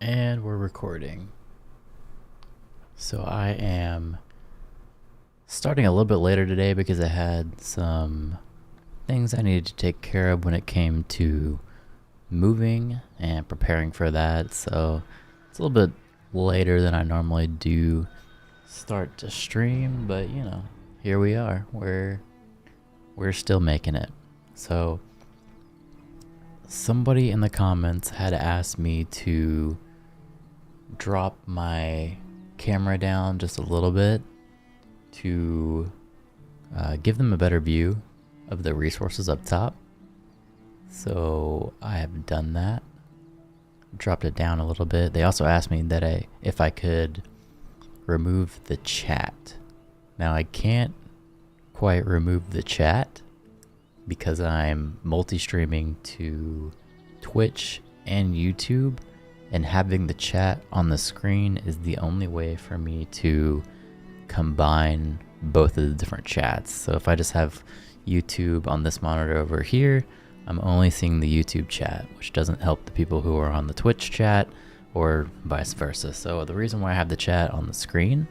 And we're recording. So I am starting a little bit later today because I had some things I needed to take care of when it came to moving and preparing for that. So it's a little bit later than I normally do start to stream, but here we are. We're still making it. So somebody in the comments had asked me to drop my camera down just a little bit to give them a better view of the resources up top. So I have done that. Dropped it down a little bit. They also asked me that if I could remove the chat. Now I can't quite remove the chat because I'm multi-streaming to Twitch and YouTube, and having the chat on the screen is the only way for me to combine both of the different chats. So if I just have YouTube on this monitor over here, I'm only seeing the YouTube chat, which doesn't help the people who are on the Twitch chat or vice versa. So the reason why I have the chat on the screen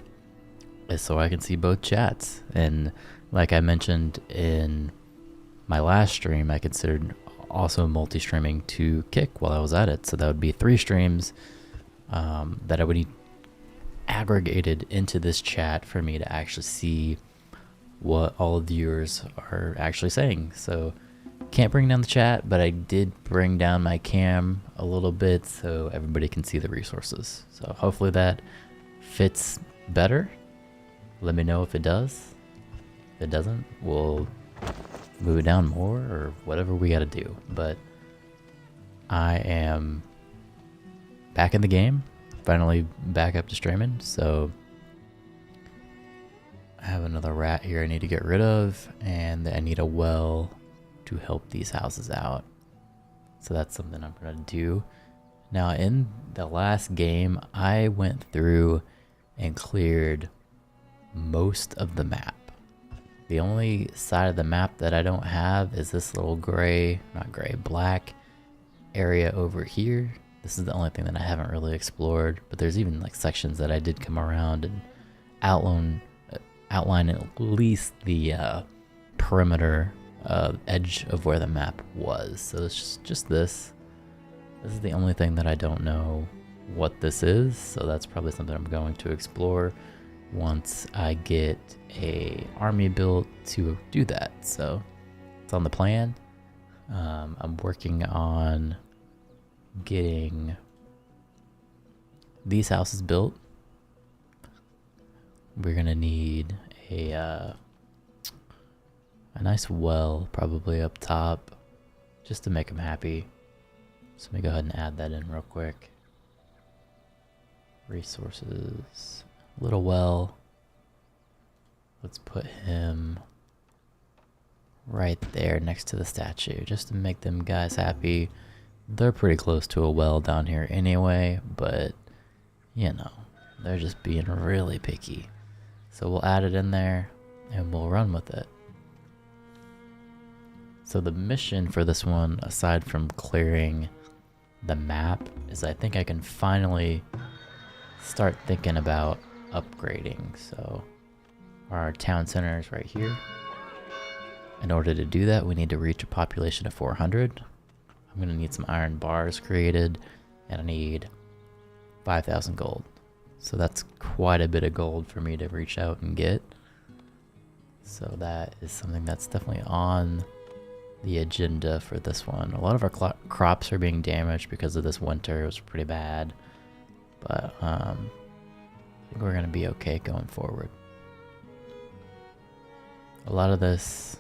is so I can see both chats. And like I mentioned in my last stream, I considered also multi-streaming to Kick while I was at it. So that would be 3 streams that I would need aggregated into this chat for me to actually see what all the viewers are actually saying. So can't bring down the chat, but I did bring down my cam a little bit so everybody can see the resources. So hopefully that fits better. Let me know if it does. If it doesn't, we'll move it down more or whatever we gotta do. But I am back in the game, finally back up to streaming. So I have another rat here I need to get rid of, and I need a well to help these houses out. So that's something I'm gonna do. Now in the last game, I went through and cleared most of the map. The only side of the map that I don't have is this little black area over here. This is the only thing that I haven't really explored, but there's even like sections that I did come around and outline at least the perimeter edge of where the map was. So it's just this. This is the only thing that I don't know what this is, so that's probably something I'm going to explore once I get a army built to do that. So it's on the plan. I'm working on getting these houses built. We're gonna need a nice well probably up top just to make them happy. So let me go ahead and add that in real quick. Resources. Little well. Let's put him right there next to the statue just to make them guys happy. They're pretty close to a well down here anyway, but they're just being really picky. So we'll add it in there and we'll run with it. So the mission for this one, aside from clearing the map, is I think I can finally start thinking about upgrading. So our town center is right here. In order to do that, we need to reach a population of 400. I'm gonna need some iron bars created, and I need 5,000 gold. So that's quite a bit of gold for me to reach out and get. So that is something that's definitely on the agenda for this one. A lot of our crops are being damaged because of this winter. It was pretty bad, but I think we're gonna be okay going forward. A lot of this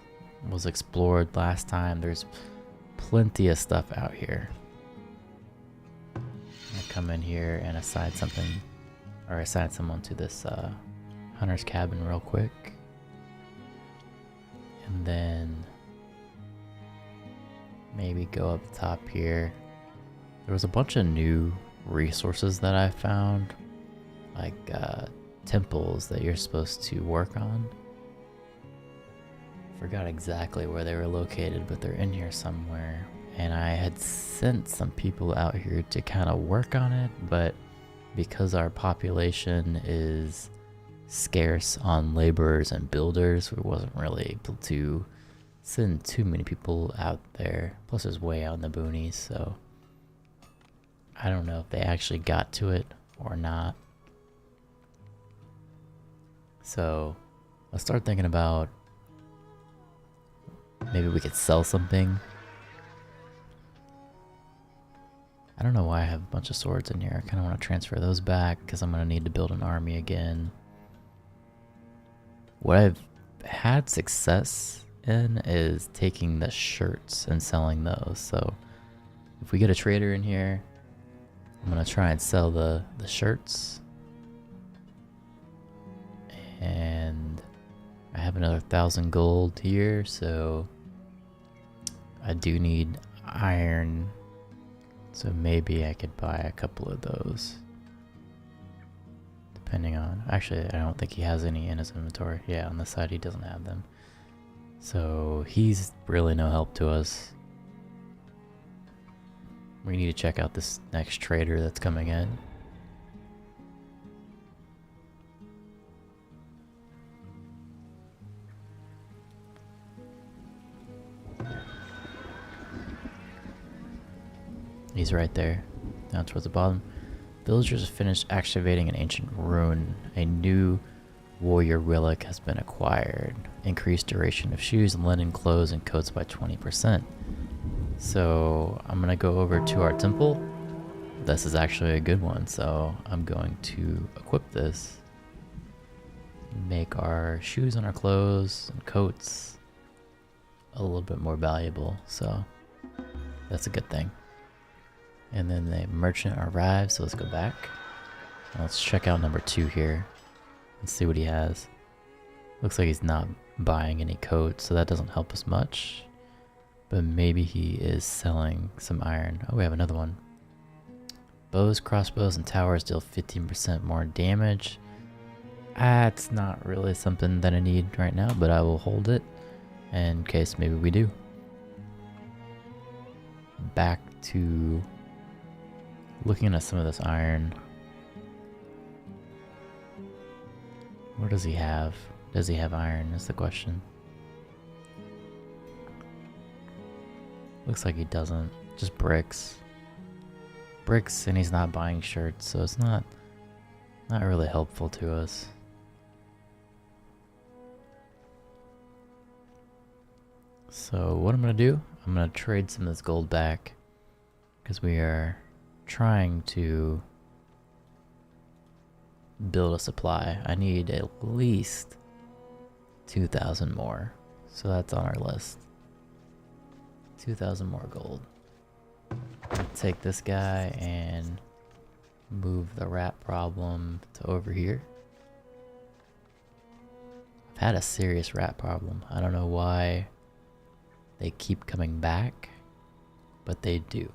was explored last time. There's plenty of stuff out here. I'm gonna come in here and assign someone to this hunter's cabin real quick. And then maybe go up top here. There was a bunch of new resources that I found, like temples that you're supposed to work on. Forgot exactly where they were located, but they're in here somewhere. and I had sent some people out here to kind of work on it, but because our population is scarce on laborers and builders, we wasn't really able to send too many people out there. Plus it's way out in the boonies, so I don't know if they actually got to it or not. So let's start thinking about maybe we could sell something. I don't know why I have a bunch of swords in here. I kind of want to transfer those back because I'm going to need to build an army again. What I've had success in is taking the shirts and selling those. So if we get a trader in here, I'm going to try and sell the shirts. And I have another 1,000 gold here, so I do need iron. So maybe I could buy a couple of those. Depending on... Actually, I don't think he has any in his inventory. Yeah, on this side he doesn't have them. So he's really no help to us. We need to check out this next trader that's coming in. He's right there, down towards the bottom. Villagers have finished excavating an ancient ruin. A new warrior relic has been acquired. Increased duration of shoes, linen, clothes, and coats by 20%. So I'm gonna go over to our temple. This is actually a good one, so I'm going to equip this. Make our shoes and our clothes and coats a little bit more valuable, so that's a good thing. And then the merchant arrives, so let's go back. Let's check out number 2 here and see what he has. Looks like he's not buying any coats, so that doesn't help us much. But maybe he is selling some iron. Oh, we have another one. Bows, crossbows, and towers deal 15% more damage. That's not really something that I need right now, but I will hold it in case maybe we do. Back to looking at some of this iron. What does he have? Does he have iron is the question. Looks like he doesn't. Just bricks. Bricks, and he's not buying shirts, so it's not really helpful to us. So what I'm gonna do, I'm gonna trade some of this gold back because we are trying to build a supply. I need at least 2,000 more, so that's on our list. 2,000 more gold. I'll take this guy and move the rat problem to over here. I've had a serious rat problem. I don't know why they keep coming back, but they do.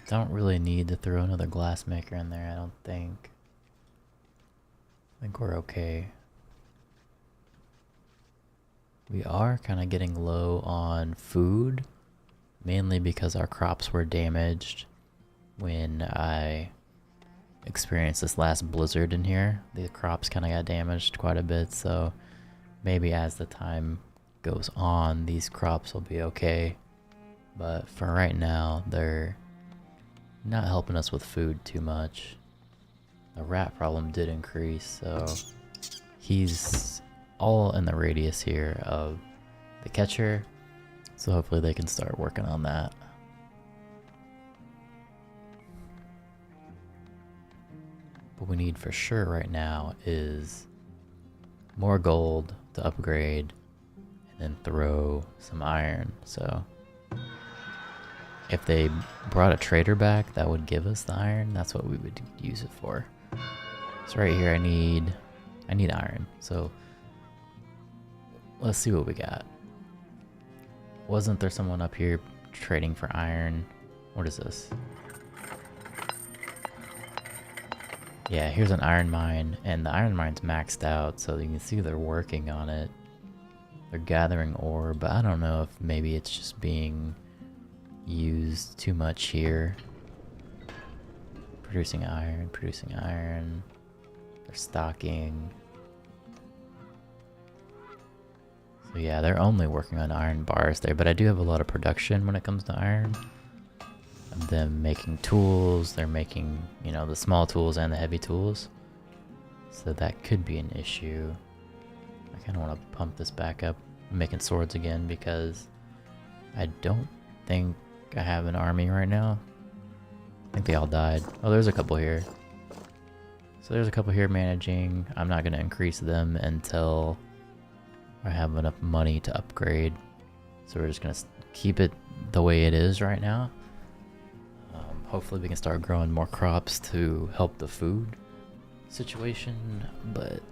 Don't really need to throw another glass maker in there, I don't think. I think we're okay. We are kind of getting low on food, mainly because our crops were damaged when I experienced this last blizzard in here. The crops kind of got damaged quite a bit, so maybe as the time goes on, these crops will be okay. But for right now, they're not helping us with food too much. The rat problem did increase, so he's all in the radius here of the catcher, so hopefully they can start working on that. What we need for sure right now is more gold to upgrade and then throw some iron. So if they brought a trader back, that would give us the iron. That's what we would use it for. So right here, I need iron. So let's see what we got. Wasn't there someone up here trading for iron? What is this? Yeah, here's an iron mine, and the iron mine's maxed out, so you can see they're working on it. They're gathering ore, but I don't know if maybe it's just being used too much here. Producing iron, producing iron. They're stocking. So yeah, they're only working on iron bars there, but I do have a lot of production when it comes to iron. Of them making tools, they're making, you know, the small tools and the heavy tools. So that could be an issue. I kind of want to pump this back up, making swords again, because I don't think I have an army right now. I think they all died. Oh, there's a couple here. So there's a couple here managing. I'm not going to increase them until I have enough money to upgrade. So we're just going to keep it the way it is right now. Hopefully we can start growing more crops to help the food situation, but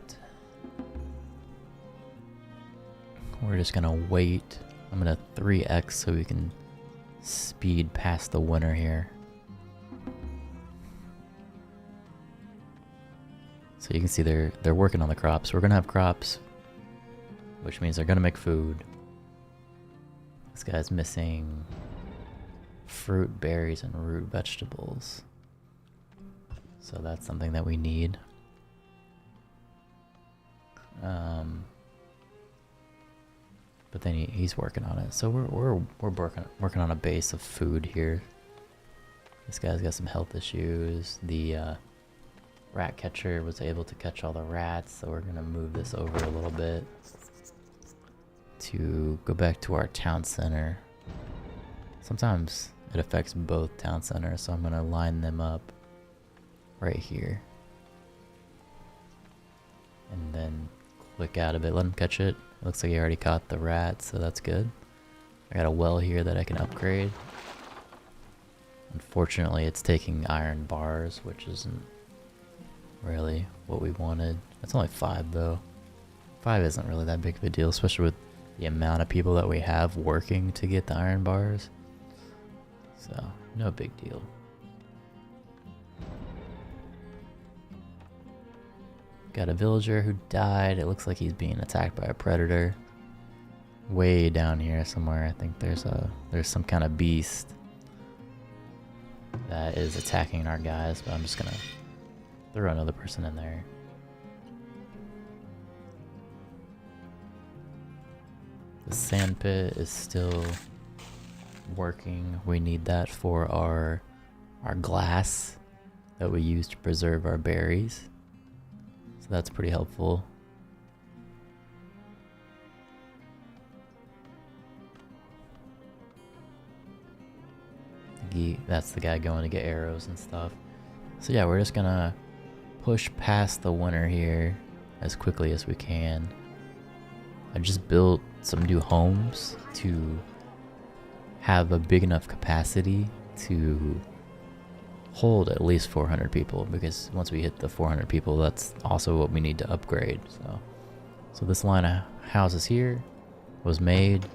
we're just gonna wait. I'm gonna 3x so we can speed past the winter here. So you can see they're working on the crops. We're gonna have crops, which means they're gonna make food. This guy's missing fruit, berries, and root vegetables. So that's something that we need. But then he's working on it. So we're working on a base of food here. This guy's got some health issues. The rat catcher was able to catch all the rats, so we're gonna move this over a little bit to go back to our town center. Sometimes it affects both town centers, so I'm gonna line them up right here. And then click out a bit, let him catch it. It looks like he already caught the rat, so that's good. I got a well here that I can upgrade. Unfortunately, it's taking iron bars, which isn't really what we wanted. It's only 5 though. 5 isn't really that big of a deal, especially with the amount of people that we have working to get the iron bars. So, no big deal. Got a villager who died. It looks like he's being attacked by a predator. Way down here somewhere, I think there's some kind of beast that is attacking our guys, but I'm just gonna throw another person in there. The sand pit is still working. We need that for our glass that we use to preserve our berries. So that's pretty helpful. That's the guy going to get arrows and stuff. So yeah, we're just gonna push past the winter here as quickly as we can. I just built some new homes to have a big enough capacity to hold at least 400 people, because once we hit the 400 people, that's also what we need to upgrade. So this line of houses here was made.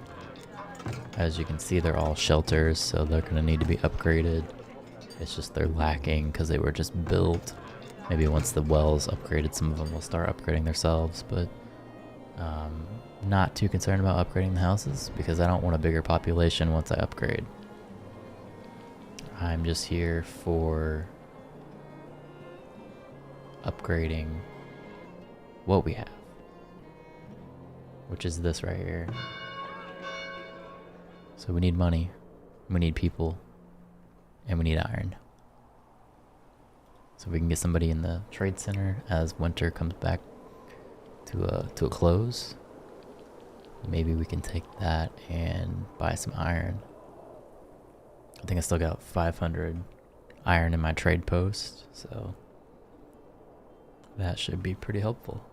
As you can see, they're all shelters, so they're going to need to be upgraded. It's just they're lacking because they were just built. Maybe once the wells upgraded, some of them will start upgrading themselves, but not too concerned about upgrading the houses because I don't want a bigger population once I upgrade. I'm just here for upgrading what we have, which is this right here. So we need money, we need people, and we need iron. So we can get somebody in the trade center as winter comes back to a close. Maybe we can take that and buy some iron. I think I still got 500 iron in my trade post, so that should be pretty helpful.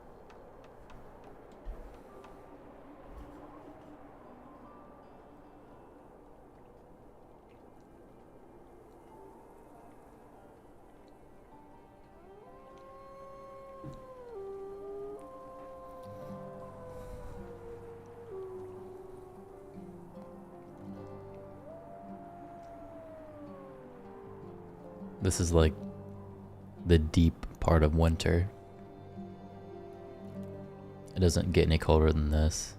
This is like the deep part of winter. It doesn't get any colder than this.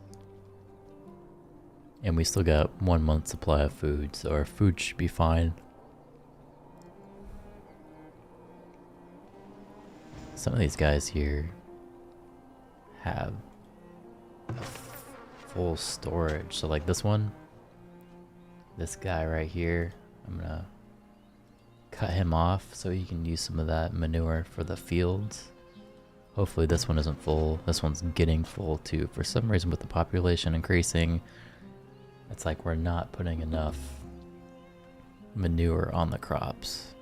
And we still got 1 month's supply of food, so our food should be fine. Some of these guys here have full storage. So like this one, this guy right here, I'm gonna cut him off so he can use some of that manure for the fields. Hopefully this one isn't full. This one's getting full too. For some reason with the population increasing, it's like we're not putting enough manure on the crops.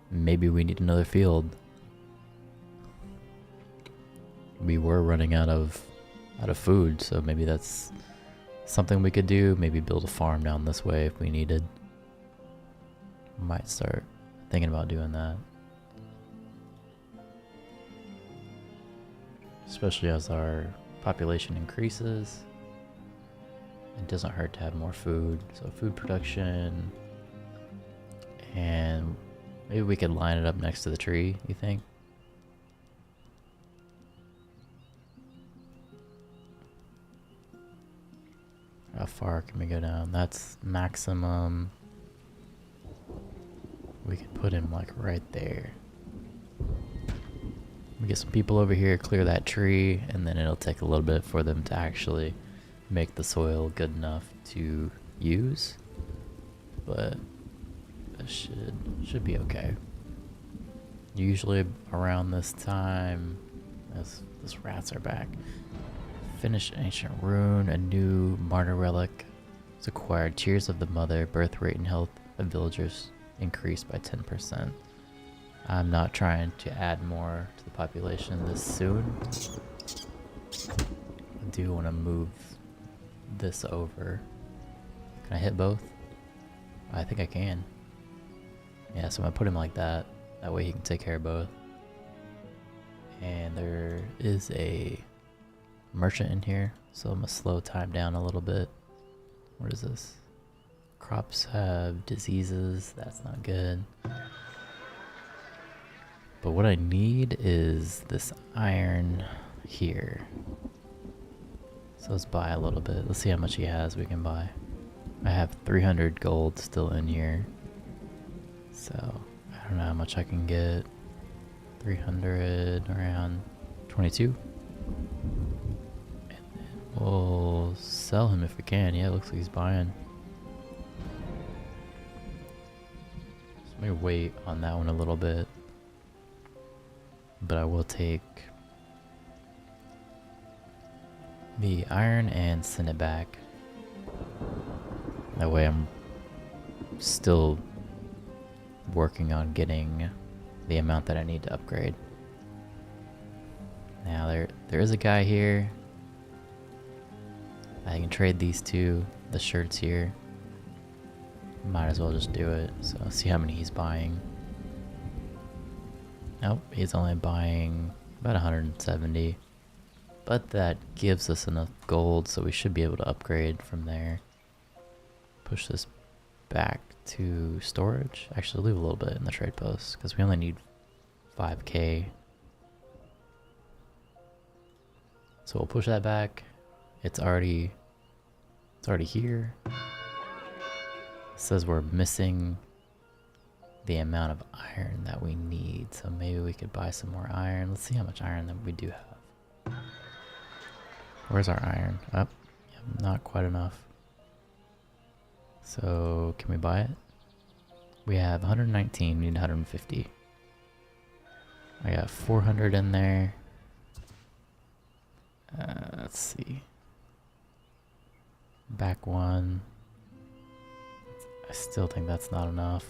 Maybe we need another field. We were running out of food, so maybe that's something we could do. Maybe build a farm down this way if we needed. Might start thinking about doing that. Especially as our population increases. It doesn't hurt to have more food. So food production. And maybe we could line it up next to the tree, you think? How far can we go down? That's maximum. We can put him like right there. We get some people over here, clear that tree, and then it'll take a little bit for them to actually make the soil good enough to use. But it should be okay. Usually around this time, those rats are back. Finished ancient rune, a new martyr relic was acquired. Tears of the mother, birth rate and health of villagers increased by 10%. I'm not trying to add more to the population this soon. I do want to move this over. Can I hit both? I think I can. Yeah, so I'm gonna put him like that. That way he can take care of both. And there is a merchant in here, so I'm gonna slow time down a little bit. What is this? Crops have diseases. That's not good. But what I need is this iron here. So let's buy a little bit. Let's see how much he has we can buy. I have 300 gold still in here. So I don't know how much I can get. 300, around 22. And then we'll sell him if we can. Yeah, it looks like he's buying. So let me wait on that one a little bit. But I will take the iron and send it back. That way I'm still working on getting the amount that I need to upgrade. Now there is a guy here. I can trade these two, the shirts here. Might as well just do it. So see how many he's buying. Nope, he's only buying about 170. But that gives us enough gold, so we should be able to upgrade from there. Push this back to storage. Actually, leave a little bit in the trade post, because we only need 5k. So we'll push that back. It's already here. It says we're missing the amount of iron that we need, so maybe we could buy some more iron. Let's see how much iron that we do have. Where's our iron? Up. Yep, not quite enough. So can we buy it? We have 119, we need 150. I got 400 in there. Let's see. Back one. I still think that's not enough.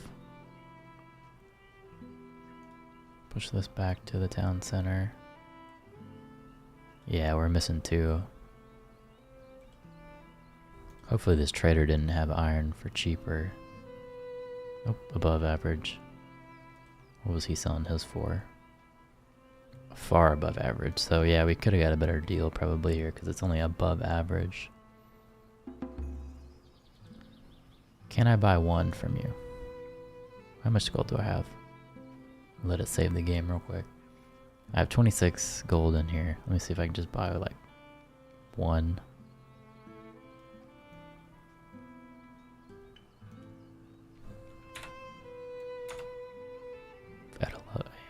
Push this back to the town center. Yeah, we're missing 2. Hopefully this trader didn't have iron for cheaper. Nope, above average. What was he selling his for? Far above average. So yeah, we could have got a better deal probably here because it's only above average. Can I buy 1 from you? How much gold do I have? Let it save the game real quick. I have 26 gold in here. Let me see if I can just buy like one.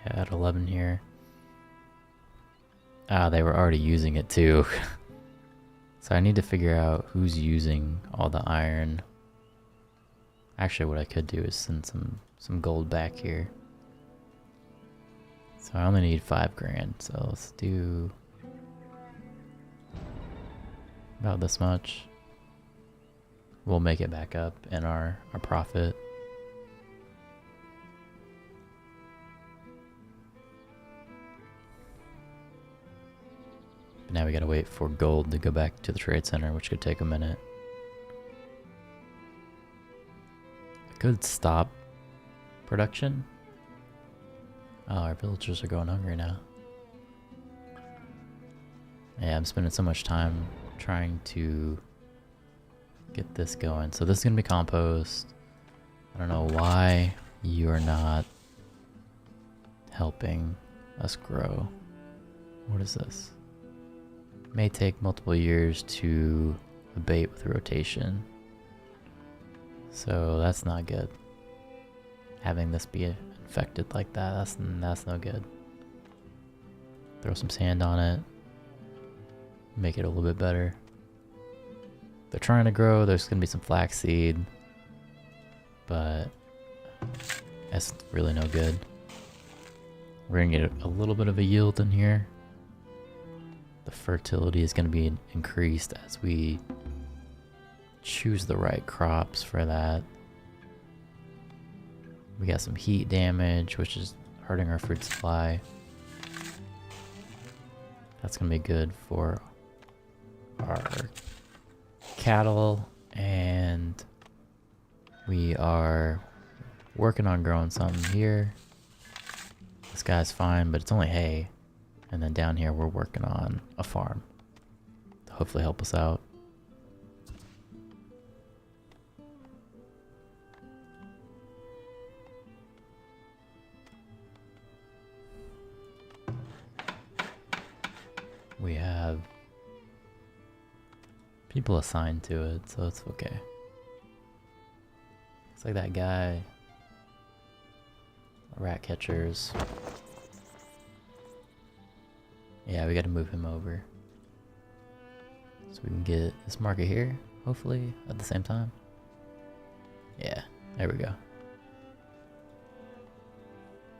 Add 11 here. Ah, they were already using it too. So I need to figure out who's using all the iron. Actually, what I could do is send some gold back here. So I only need 5 grand, so let's do about this much. We'll make it back up in our profit. But now we gotta wait for gold to go back to the trade center, which could take a minute. I could stop production. Oh, our villagers are going hungry now. Yeah, I'm spending so much time trying to get this going. So this is gonna be compost. I don't know why you are not helping us grow. What is this? May take multiple years to abate with rotation. So that's not good. Having this be infected like that, that's no good. Throw some sand on it. Make it a little bit better. They're trying to grow. There's gonna be some flaxseed, but that's really no good. We're gonna get a little bit of a yield in here. The fertility is gonna be increased as we choose the right crops for that. We got some heat damage, which is hurting our food supply. That's gonna be good for our cattle, and we are working on growing something here. This guy's fine, but it's only hay. And then down here we're working on a farm to hopefully help us out. We have people assigned to it, so it's okay. It's like that guy, rat catchers. Yeah, we gotta move him over. So we can get this market here, hopefully, at the same time. Yeah, there we go.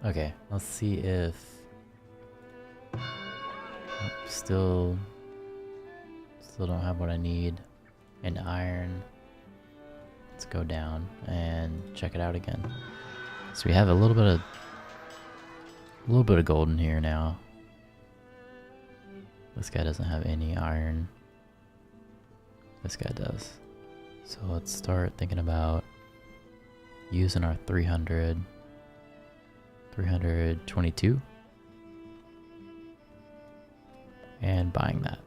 Okay, let's see if... Still don't have what I need. And iron. Let's go down and check it out again. So we have a little bit of gold in here now. This guy doesn't have any iron. This guy does. So let's start thinking about using our 322 and buying that.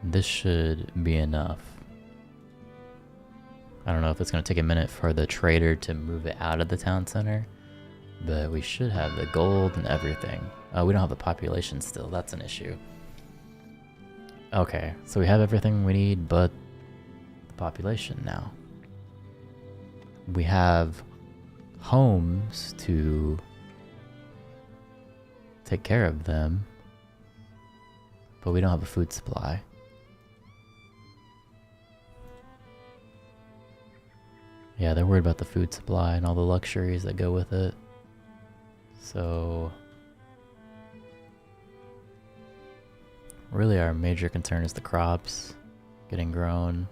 This should be enough. I don't know if it's going to take a minute for the trader to move it out of the town center, but we should have the gold and everything. We don't have the population still. That's an issue. Okay, so we have everything we need but the population now. We have homes to take care of them, but we don't have a food supply. Yeah, they're worried about the food supply and all the luxuries that go with it. So really our major concern is the crops getting grown.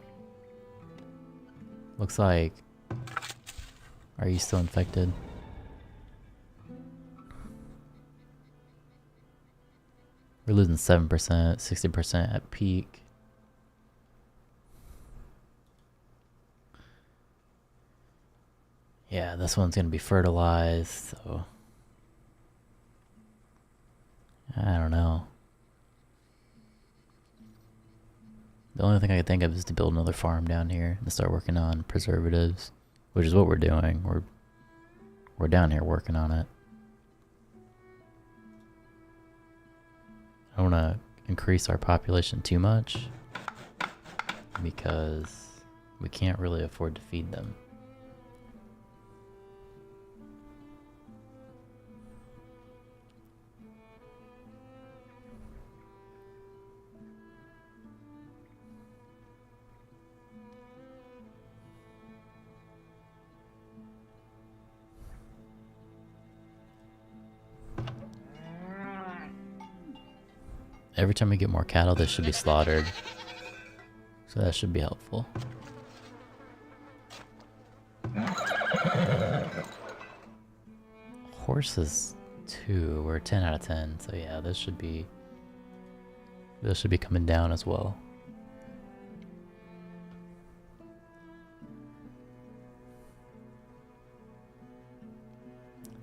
Looks like... Are you still infected? We're losing 7%, 60% at peak. Yeah, this one's gonna be fertilized, so... I don't know. The only thing I could think of is to build another farm down here and start working on preservatives, which is what we're doing. We're down here working on it. I don't want to increase our population too much because we can't really afford to feed them. Every time we get more cattle, they should be slaughtered. So that should be helpful. Horses 2, we're 10 out of 10. So yeah, those should be coming down as well.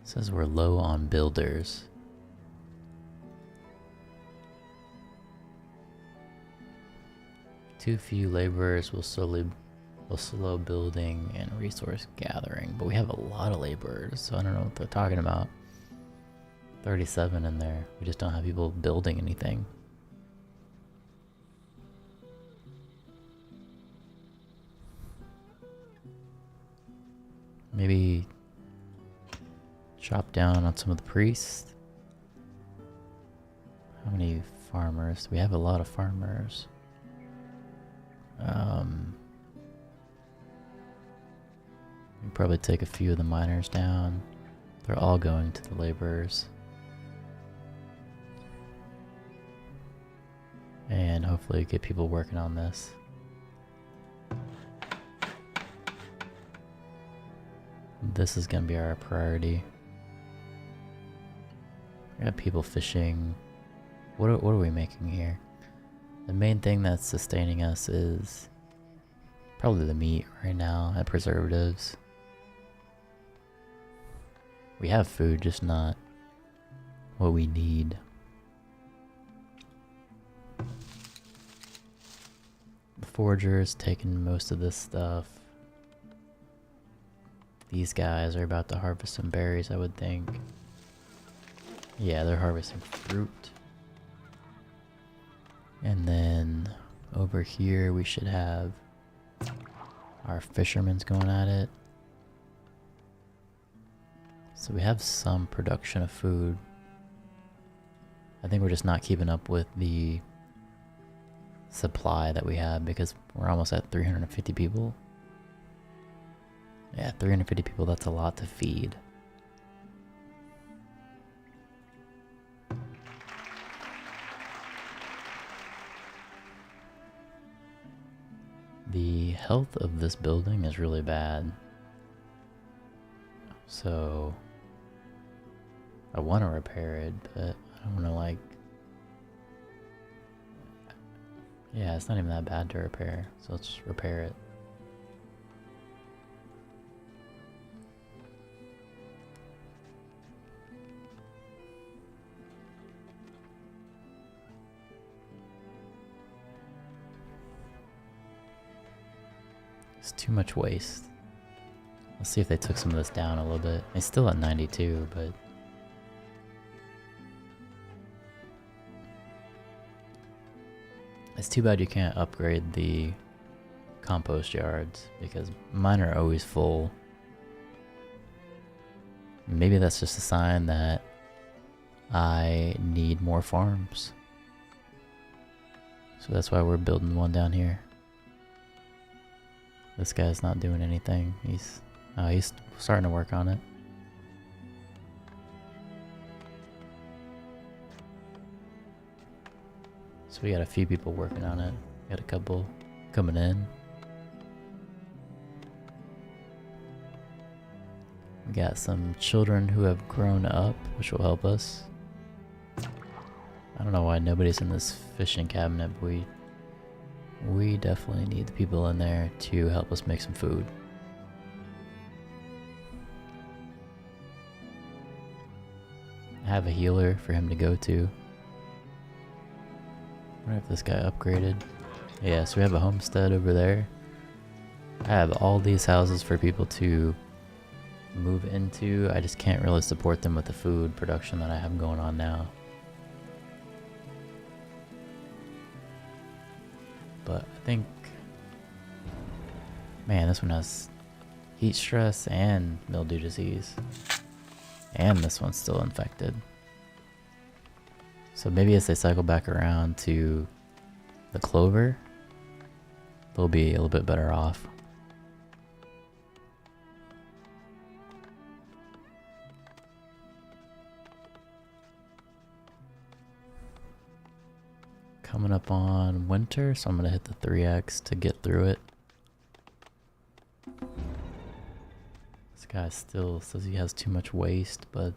It says we're low on builders. Too few laborers will slow building and resource gathering, but we have a lot of laborers, so I don't know what they're talking about. 37 in there. We just don't have people building anything. Maybe chop down on some of the priests. How many farmers? We have a lot of farmers. We probably take a few of the miners down. They're all going to the laborers. And hopefully get people working on this. This is gonna be our priority. We got people fishing. What are we making here? The main thing that's sustaining us is probably the meat right now and preservatives. We have food, just not what we need. The forager's taking most of this stuff. These guys are about to harvest some berries, I would think. Yeah, they're harvesting fruit. And then over here we should have our fishermen's going at it. So we have some production of food. I think we're just not keeping up with the supply that we have because we're almost at 350 people. Yeah, 350 people, that's a lot to feed. The health of this building is really bad. So I want to repair it, but I don't want to like... Yeah, it's not even that bad to repair, so let's repair it. It's too much waste. Let's see if they took some of this down a little bit. It's still at 92, but... It's too bad you can't upgrade the compost yards, because mine are always full. Maybe that's just a sign that I need more farms. So that's why we're building one down here. This guy's not doing anything. He's starting to work on it. So we got a few people working on it. Got a couple coming in. We got some children who have grown up, which will help us. I don't know why nobody's in this fishing cabinet, but we definitely need the people in there to help us make some food. I have a healer for him to go to. I wonder if this guy upgraded. Yeah, so we have a homestead over there. I have all these houses for people to move into. I just can't really support them with the food production that I have going on now. But I think, man, this one has heat stress and mildew disease. And this one's still infected. So maybe as they cycle back around to the clover, they'll be a little bit better off. Coming up on winter, so I'm gonna hit the 3x to get through it. This guy still says he has too much waste, but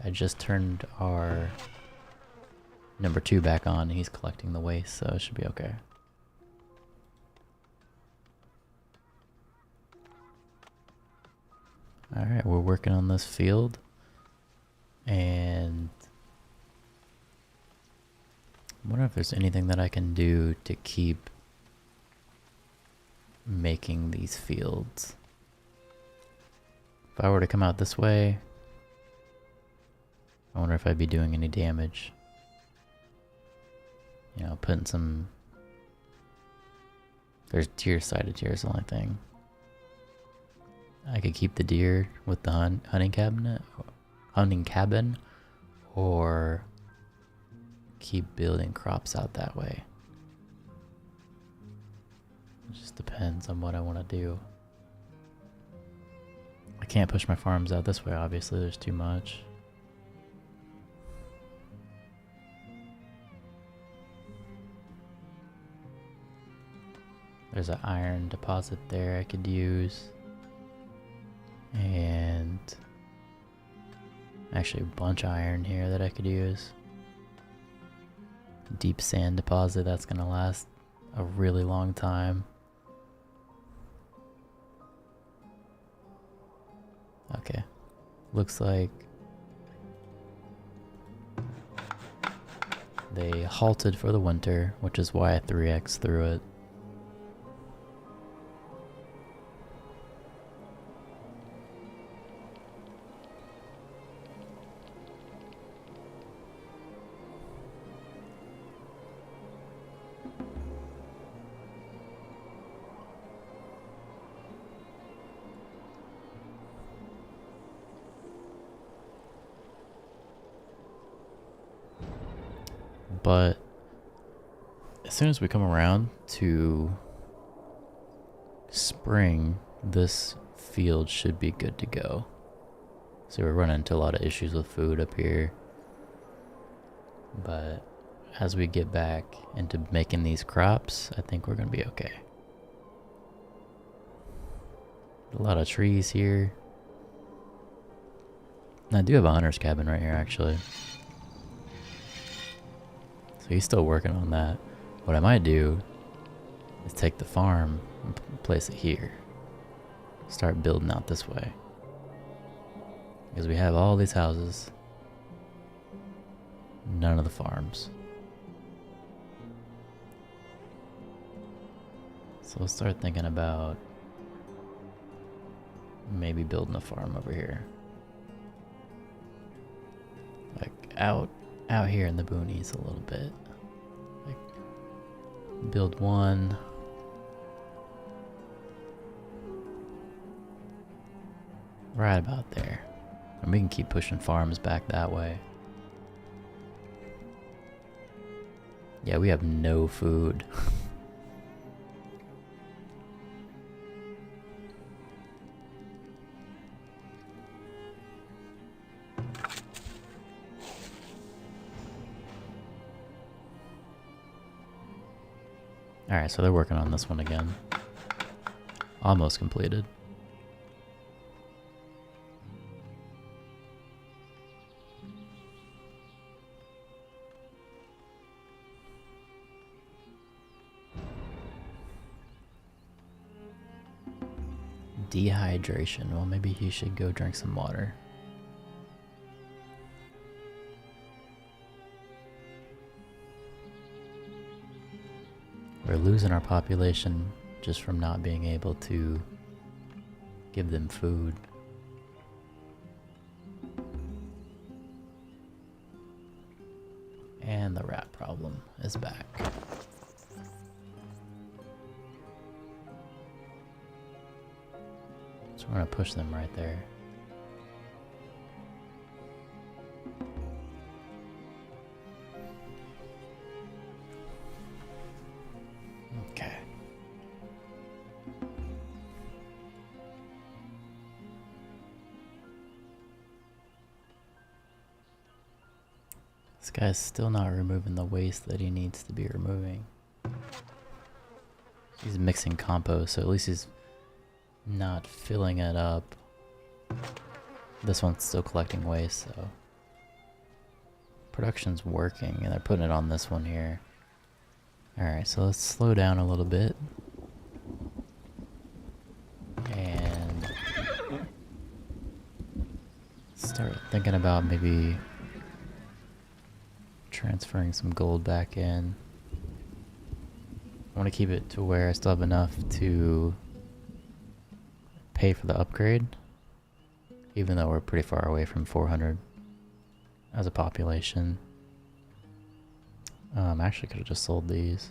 I just turned our number 2 back on and he's collecting the waste, so it should be okay. Alright, we're working on this field, and I wonder if there's anything that I can do to keep making these fields. If I were to come out this way, I wonder if I'd be doing any damage. You know, putting some... There's deer sighted here is the only thing. I could keep the deer with the hunting cabin, or keep building crops out that way. It just depends on what I want to do. I can't push my farms out this way, obviously, there's too much. There's an iron deposit there I could use. And actually a bunch of iron here that I could use. Deep sand deposit, that's gonna last a really long time. Okay, looks like they halted for the winter, which is why I 3x through it. But as soon as we come around to spring, this field should be good to go. So we're running into a lot of issues with food up here. But as we get back into making these crops, I think we're going to be okay. A lot of trees here. And I do have a hunter's cabin right here, actually. So he's still working on that. What I might do is take the farm and place it here. Start building out this way. Because we have all these houses. None of the farms. So we'll start thinking about maybe building a farm over here. Like out here in the boonies a little bit. Like build one. Right about there. And we can keep pushing farms back that way. Yeah, we have no food. Alright, so they're working on this one again. Almost completed. Dehydration. Well, maybe he should go drink some water. We're losing our population just from not being able to give them food. And the rat problem is back. So we're gonna push them right there. Okay. This guy's still not removing the waste that he needs to be removing. He's mixing compost, so at least he's not filling it up. This one's still collecting waste, so production's working, and they're putting it on this one here. Alright, so let's slow down a little bit. And start thinking about maybe transferring some gold back in. I want to keep it to where I still have enough to pay for the upgrade, even though we're pretty far away from 400 as a population. Actually could have just sold these.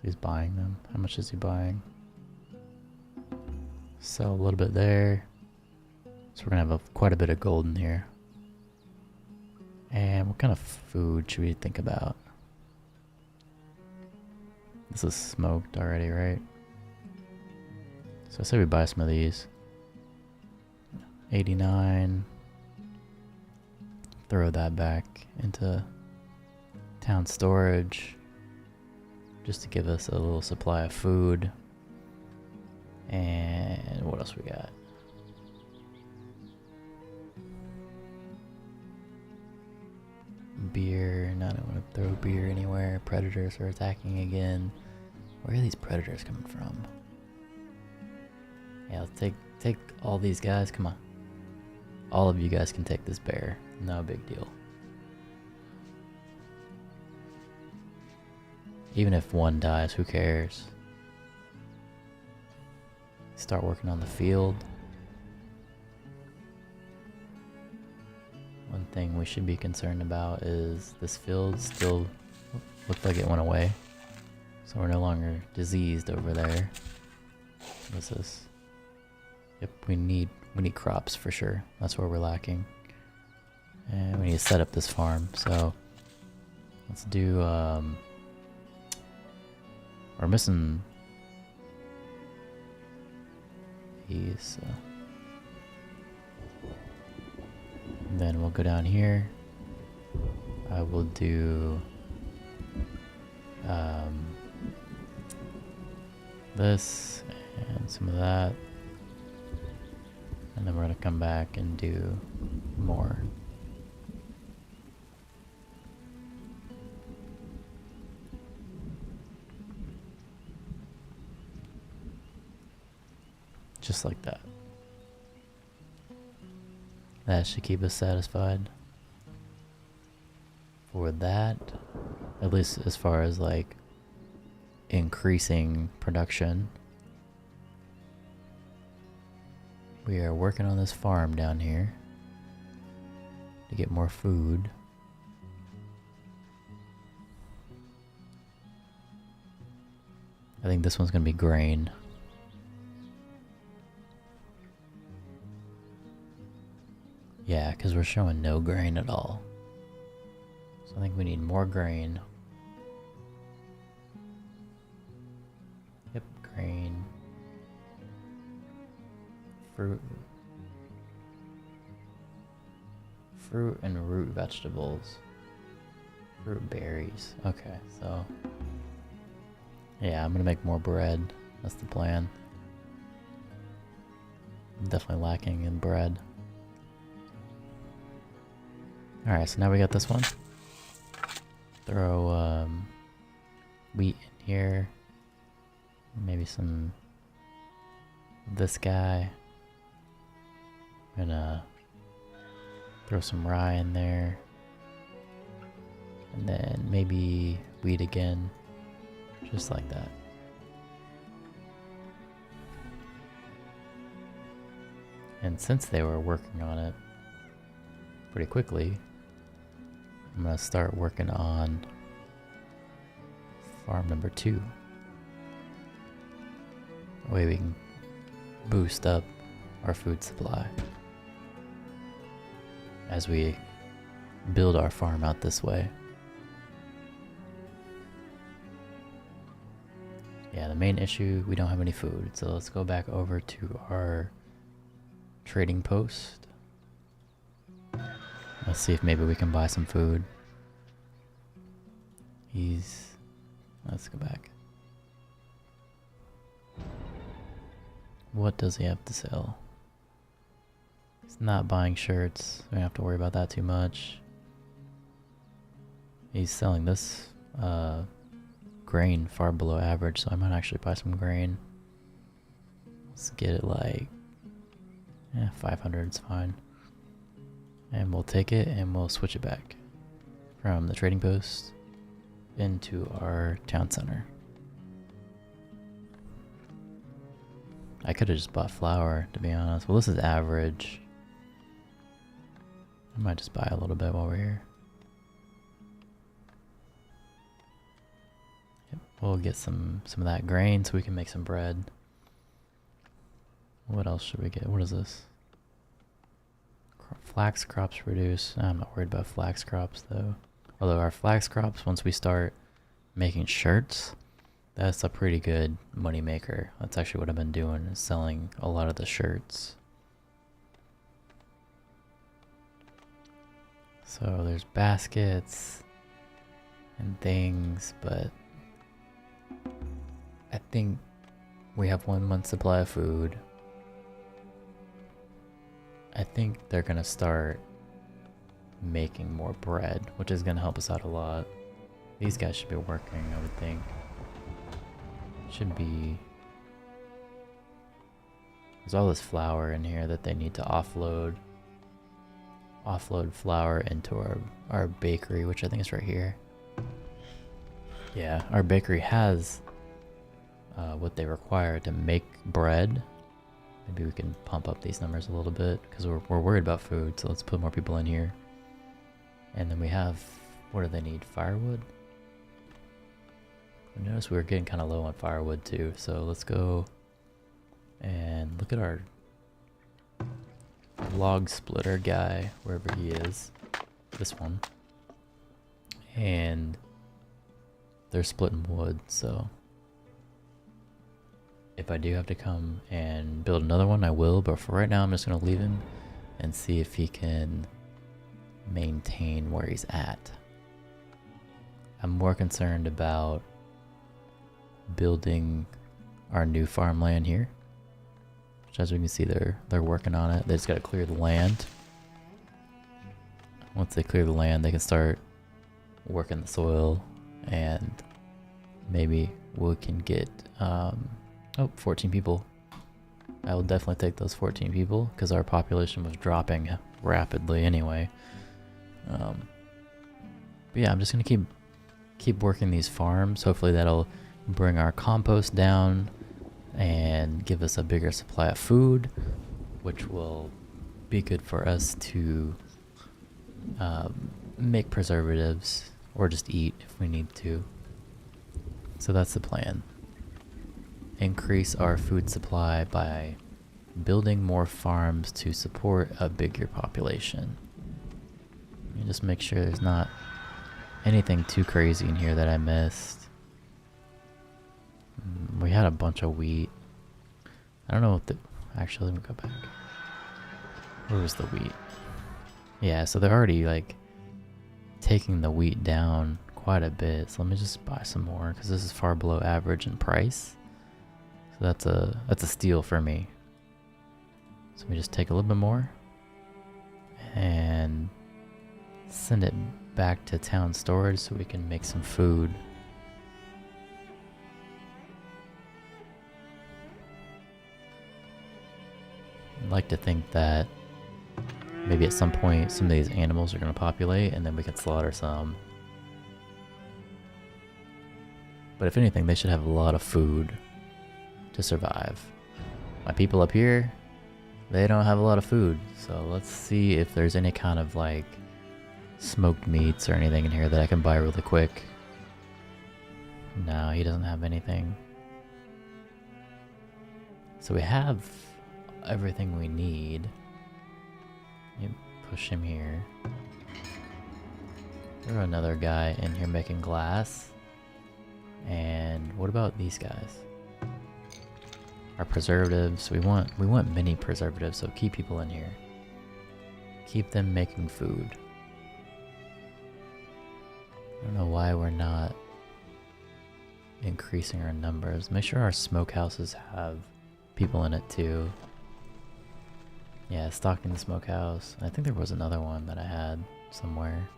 He's buying them. How much is he buying? Sell a little bit there. So we're gonna have quite a bit of gold in here. And what kind of food should we think about? This is smoked already, right? So I say we buy some of these. 89. Throw that back into town storage just to give us a little supply of food. And what else we got? Beer. No, I don't want to throw beer anywhere. Predators are attacking again. Where are these predators coming from? Yeah, let's take all these guys. Come on. All of you guys can take this bear. No big deal. Even if one dies, who cares? Start working on the field. One thing we should be concerned about is this field still looks like it went away. So we're no longer diseased over there. What's this? Yep, we need crops for sure. That's where we're lacking. And we need to set up this farm. So let's do we're missing these. And then we'll go down here. I will do this and some of that. And then we're gonna come back and do more. Just like that. That should keep us satisfied. For that, at least as far as like increasing production. We are working on this farm down here to get more food. I think this one's gonna be grain. Yeah, because we're showing no grain at all. So I think we need more grain. Yep, grain. Fruit and root vegetables. Fruit berries. Okay, so yeah, I'm gonna make more bread. That's the plan. I'm definitely lacking in bread. Alright, so now we got this one. Throw wheat in here. Maybe some this guy. I'm gonna throw some rye in there. And then maybe wheat again. Just like that. And since they were working on it pretty quickly, I'm gonna start working on farm number 2. That way we can boost up our food supply as we build our farm out this way. Yeah, the main issue, we don't have any food. So let's go back over to our trading post. Let's see if maybe we can buy some food. Let's go back. What does he have to sell? He's not buying shirts. We don't have to worry about that too much. He's selling this grain far below average, so I might actually buy some grain. Let's get it like 500 is fine. And we'll take it and we'll switch it back from the trading post into our town center. I could have just bought flour, to be honest. Well, this is average. I might just buy a little bit while we're here. Yep, we'll get some of that grain so we can make some bread. What else should we get? What is this? Flax crops produce. I'm not worried about flax crops though. Although our flax crops, once we start making shirts, that's a pretty good money maker. That's actually what I've been doing, is selling a lot of the shirts. So there's baskets and things, but I think we have 1 month's supply of food. I think they're gonna start making more bread, which is gonna help us out a lot. These guys should be working, I would think. Should be. There's all this flour in here that they need to offload flour into our bakery, which I think is right here. Yeah, our bakery has what they require to make bread. Maybe we can pump up these numbers a little bit because we're worried about food, so let's put more people in here. And then we have, what do they need? Firewood? I noticed we were getting kind of low on firewood too, so let's go and look at our log splitter guy, wherever he is. This one. And they're splitting wood, so if I do have to come and build another one, I will, but for right now I'm just going to leave him and see if he can maintain where he's at. I'm more concerned about building our new farmland here, which, as we can see, they're working on it. They just got to clear the land. Once they clear the land, they can start working the soil, and maybe we can get 14 people. I will definitely take those 14 people because our population was dropping rapidly anyway. But yeah, I'm just gonna keep working these farms. Hopefully that'll bring our compost down and give us a bigger supply of food, which will be good for us to make preservatives or just eat if we need to. So that's the plan. Increase our food supply by building more farms to support a bigger population. And just make sure there's not anything too crazy in here that I missed. We had a bunch of wheat. I don't know what the... Actually, let me go back. Where was the wheat? Yeah, so they're already like taking the wheat down quite a bit. So let me just buy some more because this is far below average in price. So that's a steal for me. So let me just take a little bit more and send it back to town storage so we can make some food. I'd like to think that maybe at some point some of these animals are going to populate and then we can slaughter some. But if anything, they should have a lot of food to survive. My people up here, they don't have a lot of food. So let's see if there's any kind of like smoked meats or anything in here that I can buy really quick. No, he doesn't have anything. So we have everything we need. You push him here. There's another guy in here making glass. And what about these guys? Our preservatives. We want mini preservatives, so keep people in here. Keep them making food. I don't know why we're not increasing our numbers. Make sure our smokehouses have people in it too. Yeah, stocking the smokehouse. I think there was another one that I had somewhere.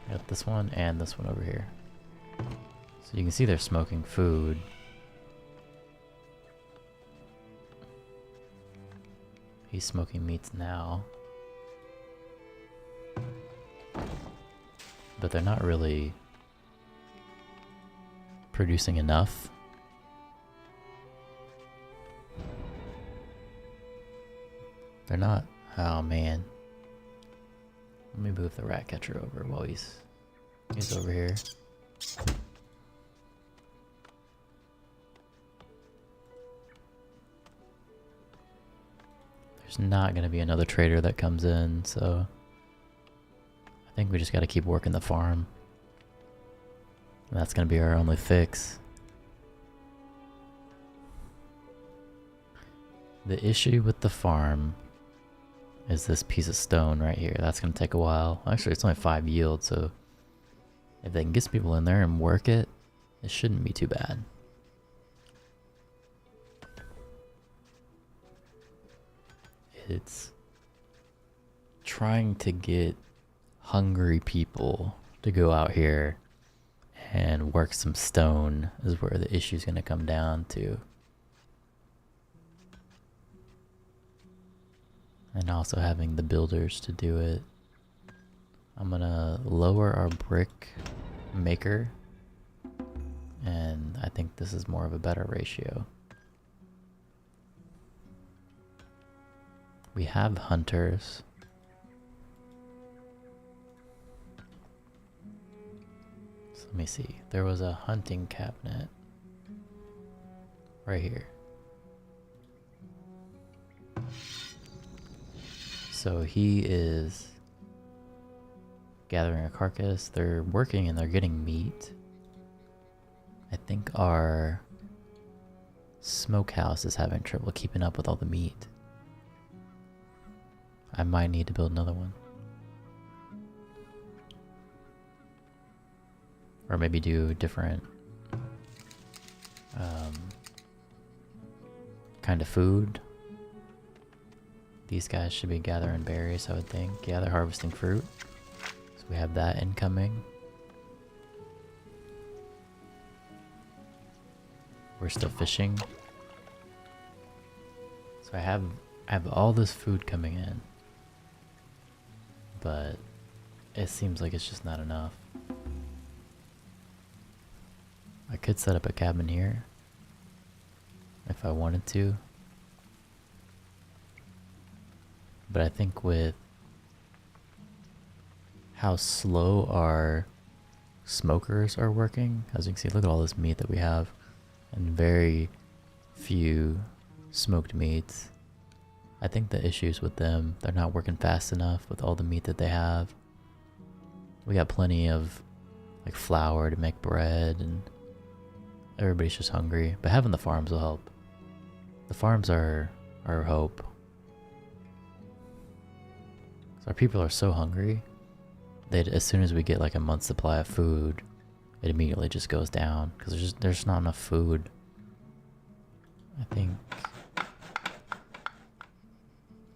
Got this one and this one over here. So you can see they're smoking food. He's smoking meats now. But they're not really producing enough. They're not. Oh man. Let me move the rat catcher over while he's over here. There's not gonna be another trader that comes in, so I think we just gotta keep working the farm. And that's gonna be our only fix. The issue with the farm is this piece of stone right here. That's gonna take a while. Actually, it's only 5 yield, so if they can get some people in there and work it, it shouldn't be too bad. It's trying to get hungry people to go out here and work some stone is where the issue's gonna come down to. And also having the builders to do it. I'm gonna lower our brick maker, and I think this is more of a better ratio. We have hunters. So let me see. There was a hunting cabinet right here. So he is gathering a carcass. They're working and they're getting meat. I think our smokehouse is having trouble keeping up with all the meat. I might need to build another one. Or maybe do different kind of food. These guys should be gathering berries, I would think. Yeah, they're harvesting fruit. So we have that incoming. We're still fishing. So I have all this food coming in. But it seems like it's just not enough. I could set up a cabin here if I wanted to. But I think with how slow our smokers are working, as you can see, look at all this meat that we have, and very few smoked meats. I think the issues with them, they're not working fast enough with all the meat that they have. We got plenty of like flour to make bread, and everybody's just hungry. But having the farms will help. The farms are our hope. Our people are so hungry that as soon as we get like a month's supply of food, it immediately just goes down because there's not enough food. I think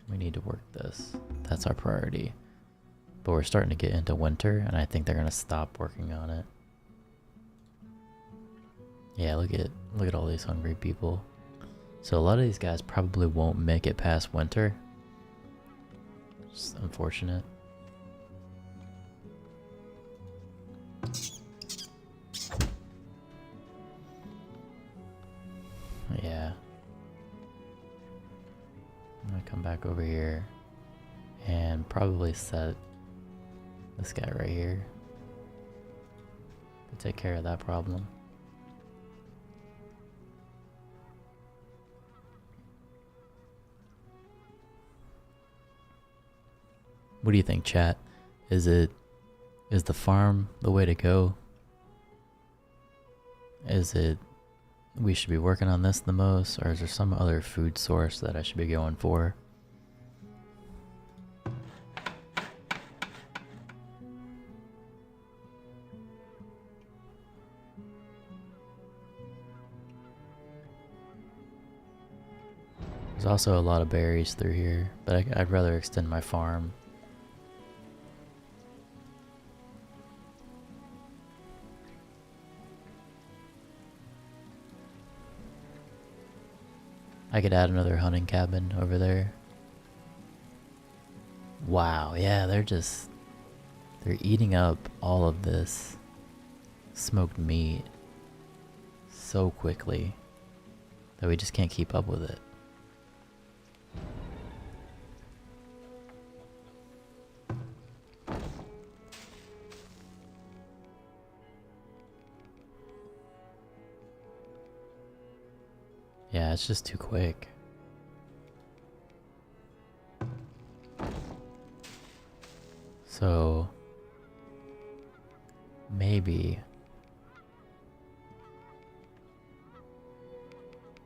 we need to work this. That's our priority. But we're starting to get into winter, and I think they're gonna stop working on it. Yeah, look at all these hungry people. So a lot of these guys probably won't make it past winter. It's unfortunate. come back over here and probably set this guy right here to take care of that problem. What do you think, chat? Is the farm the way to go? Is it we should be working on this the most, or is there some other food source that I should be going for? There's also a lot of berries through here, but I'd rather extend my farm. I could add another hunting cabin over there. Wow, yeah, they're eating up all of this smoked meat so quickly that we just can't keep up with it. Yeah, it's just too quick. So maybe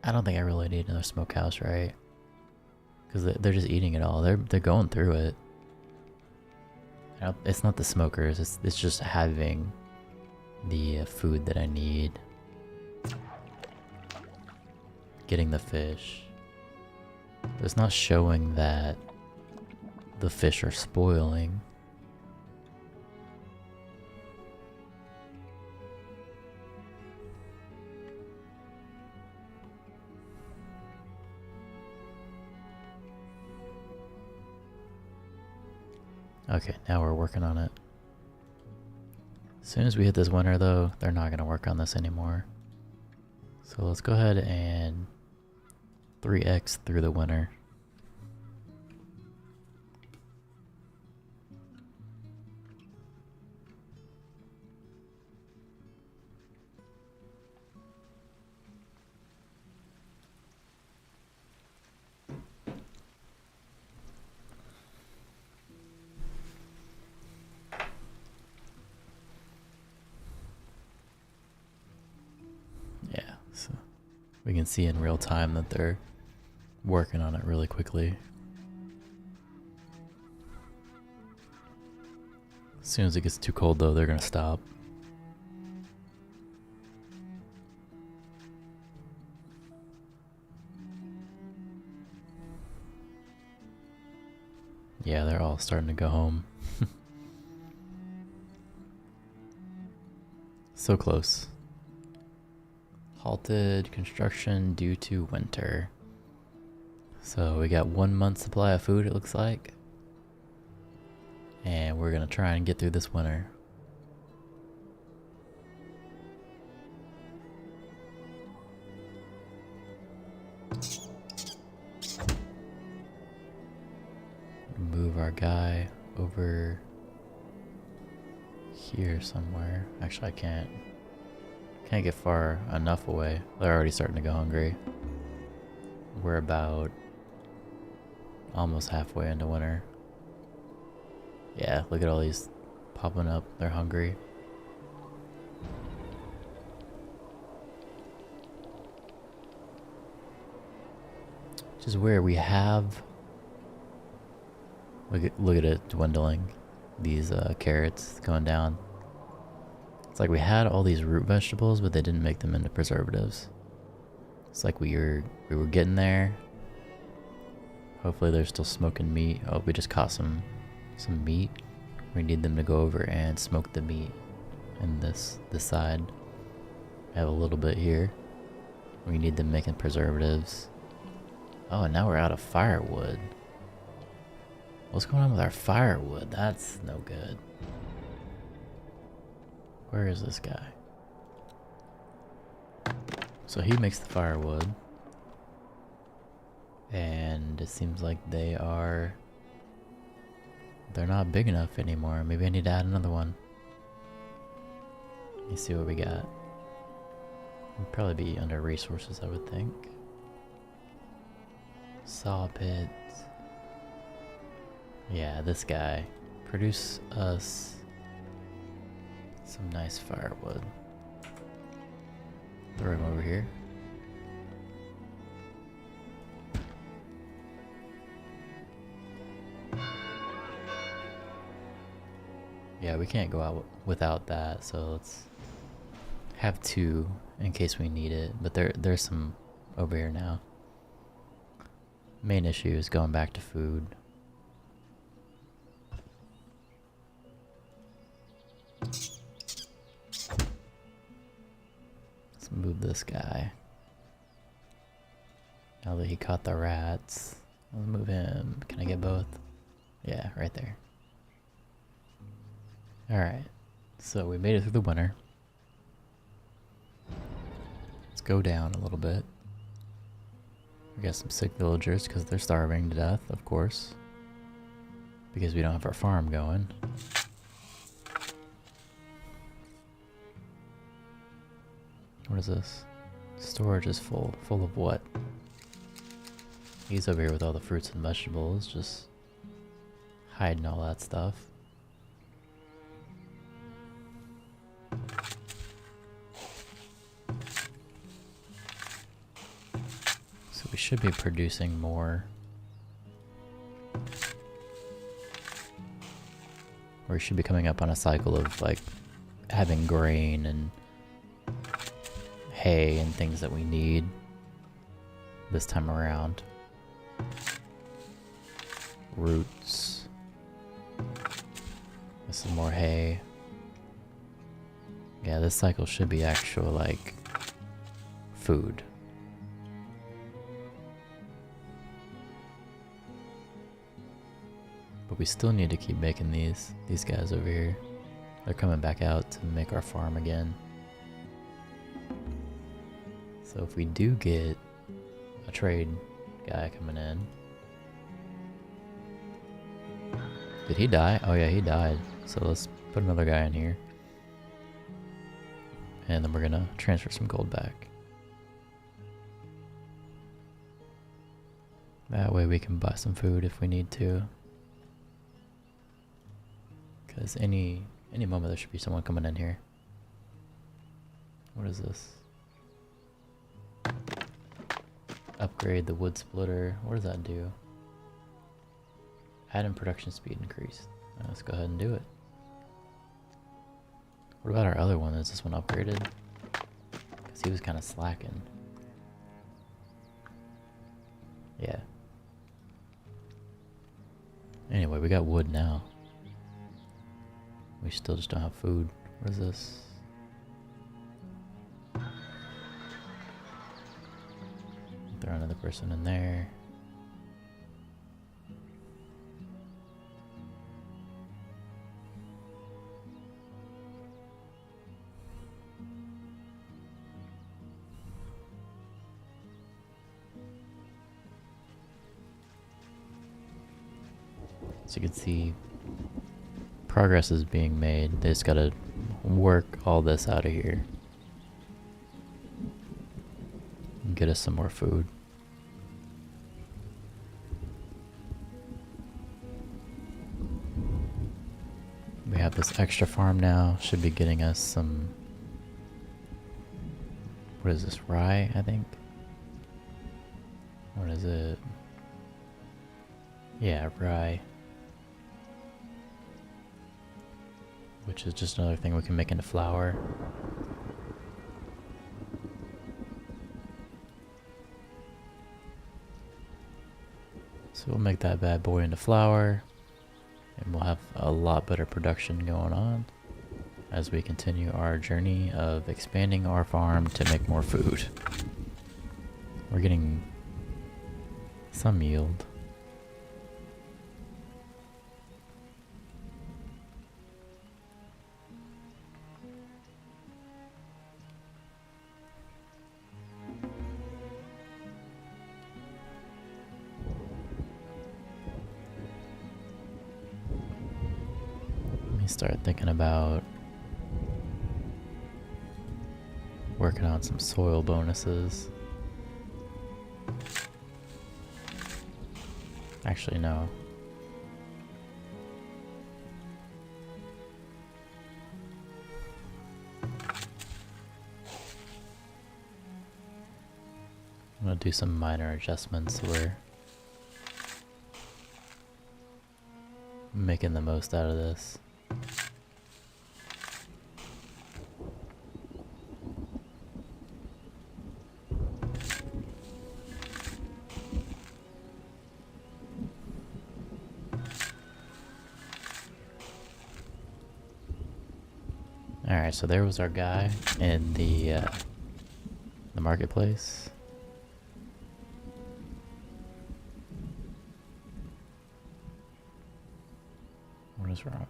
I don't think I really need another smokehouse, right? Because they're just eating it all. They're going through it. It's not the smokers. It's just having the food that I need. Getting the fish. It's not showing that the fish are spoiling. Okay, now we're working on it. As soon as we hit this winter though, they're not gonna work on this anymore. So let's go ahead and 3x through the winter. Yeah, so we can see in real time that they're working on it really quickly. As soon as it gets too cold though, they're gonna stop. Yeah, they're all starting to go home. So close. Halted construction due to winter. So we got 1 month's supply of food, it looks like. And we're gonna try and get through this winter. Move our guy over here somewhere. Actually, I can't get far enough away. They're already starting to go hungry. We're about almost halfway into winter. Yeah, look at all these popping up. They're hungry. Which is weird. We have... Look at it dwindling. These carrots going down. It's like we had all these root vegetables, but they didn't make them into preservatives. It's like we were getting there. Hopefully they're still smoking meat. Oh, we just caught some meat. We need them to go over and smoke the meat in this side. I have a little bit here. We need them making preservatives. Oh, and now we're out of firewood. What's going on with our firewood? That's no good. Where is this guy? So he makes the firewood. And And it seems like they're not big enough anymore. Maybe I need to add another one. Let me see what we got. It'd probably be under resources, I would think. Saw pit. Yeah, this guy. Produce us some nice firewood. Throw him over here. Yeah, we can't go out without that, so let's have two in case we need it. But there's some over here now. Main issue is going back to food. Let's move this guy. Now that he caught the rats, let's move him. Can I get both? Yeah, right there. Alright, so we made it through the winter. Let's go down a little bit. We got some sick villagers because they're starving to death, of course. Because we don't have our farm going. What is this? Storage is full. Full of what? He's over here with all the fruits and vegetables, just hiding all that stuff. So we should be producing more. Or we should be coming up on a cycle of like having grain and hay and things that we need this time around. Roots. This is more hay. Yeah, this cycle should be actual like food. But we still need to keep making these guys over here. They're coming back out to make our farm again. So if we do get a trade guy coming in. Did he die? Oh yeah, he died. So let's put another guy in here. And then we're gonna transfer some gold back. That way we can buy some food if we need to. Because any moment there should be someone coming in here. What is this? Upgrade the wood splitter. What does that do? Add in production speed increase. Let's go ahead and do it. What about our other one? Is this one upgraded? Because he was kind of slacking. Yeah. Anyway, we got wood now. We still just don't have food. What is this? Throw another person in there. So you can see progress is being made. They just gotta work all this out of here. And get us some more food. We have this extra farm now. Should be getting us some... What is this? Rye, I think? What is it? Yeah, rye. Which is just another thing we can make into flour. So we'll make that bad boy into flour. And we'll have a lot better production going on as we continue our journey of expanding our farm to make more food. We're getting some yield. Start thinking about working on some soil bonuses. Actually, no. I'm gonna do some minor adjustments where I'm making the most out of this. Alright, so there was our guy in the marketplace. What is wrong?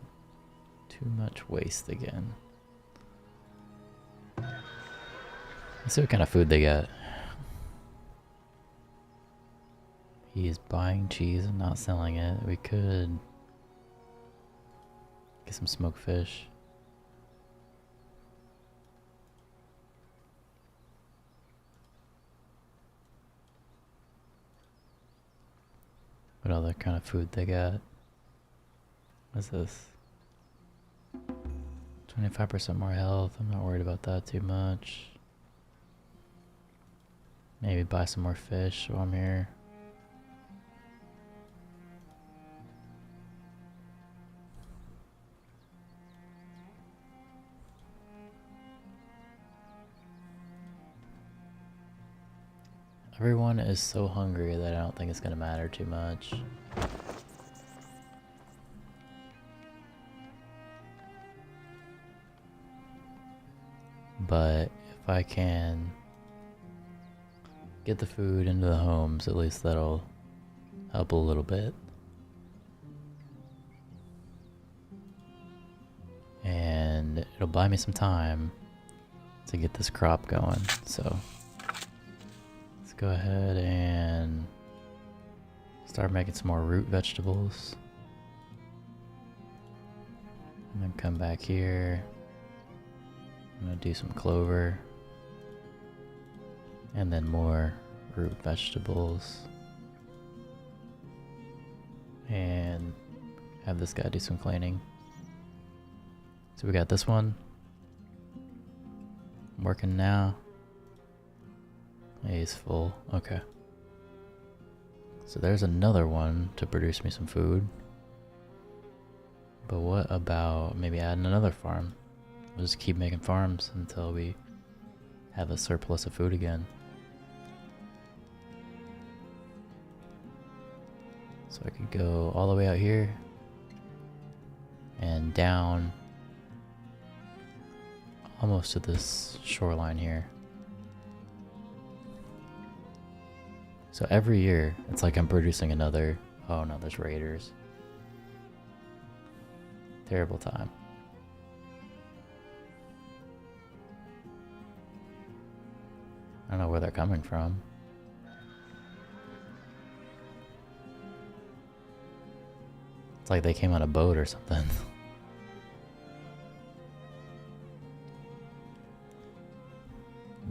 Too much waste again. Let's see what kind of food they got. He's buying cheese and not selling it. We could get some smoked fish. What other kind of food they got? What's this? 25% more health. I'm not worried about that too much. Maybe buy some more fish while I'm here. Everyone is so hungry that I don't think it's gonna matter too much. But if I can get the food into the homes, at least that'll help a little bit. And it'll buy me some time to get this crop going, so let's go ahead and start making some more root vegetables. And then come back here. I'm gonna do some clover. And then more root vegetables. And have this guy do some cleaning. So we got this one working now. He's full. Okay. So there's another one to produce me some food. But what about maybe adding another farm? We'll just keep making farms until we have a surplus of food again. So I could go all the way out here and down almost to this shoreline here. So every year, it's like I'm producing another... Oh no, there's raiders. Terrible time. I don't know where they're coming from. It's like they came on a boat or something.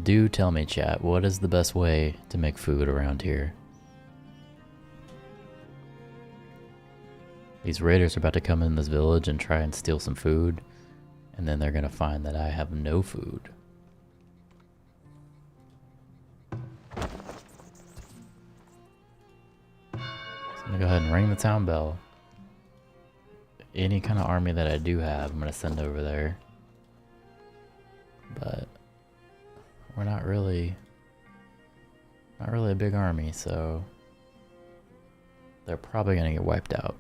Do tell me, chat, what is the best way to make food around here? These raiders are about to come in this village and try and steal some food, and then they're gonna find that I have no food. So I'm gonna go ahead and ring the town bell. Any kind of army that I do have, I'm gonna send over there. But we're not really a big army, so they're probably gonna get wiped out.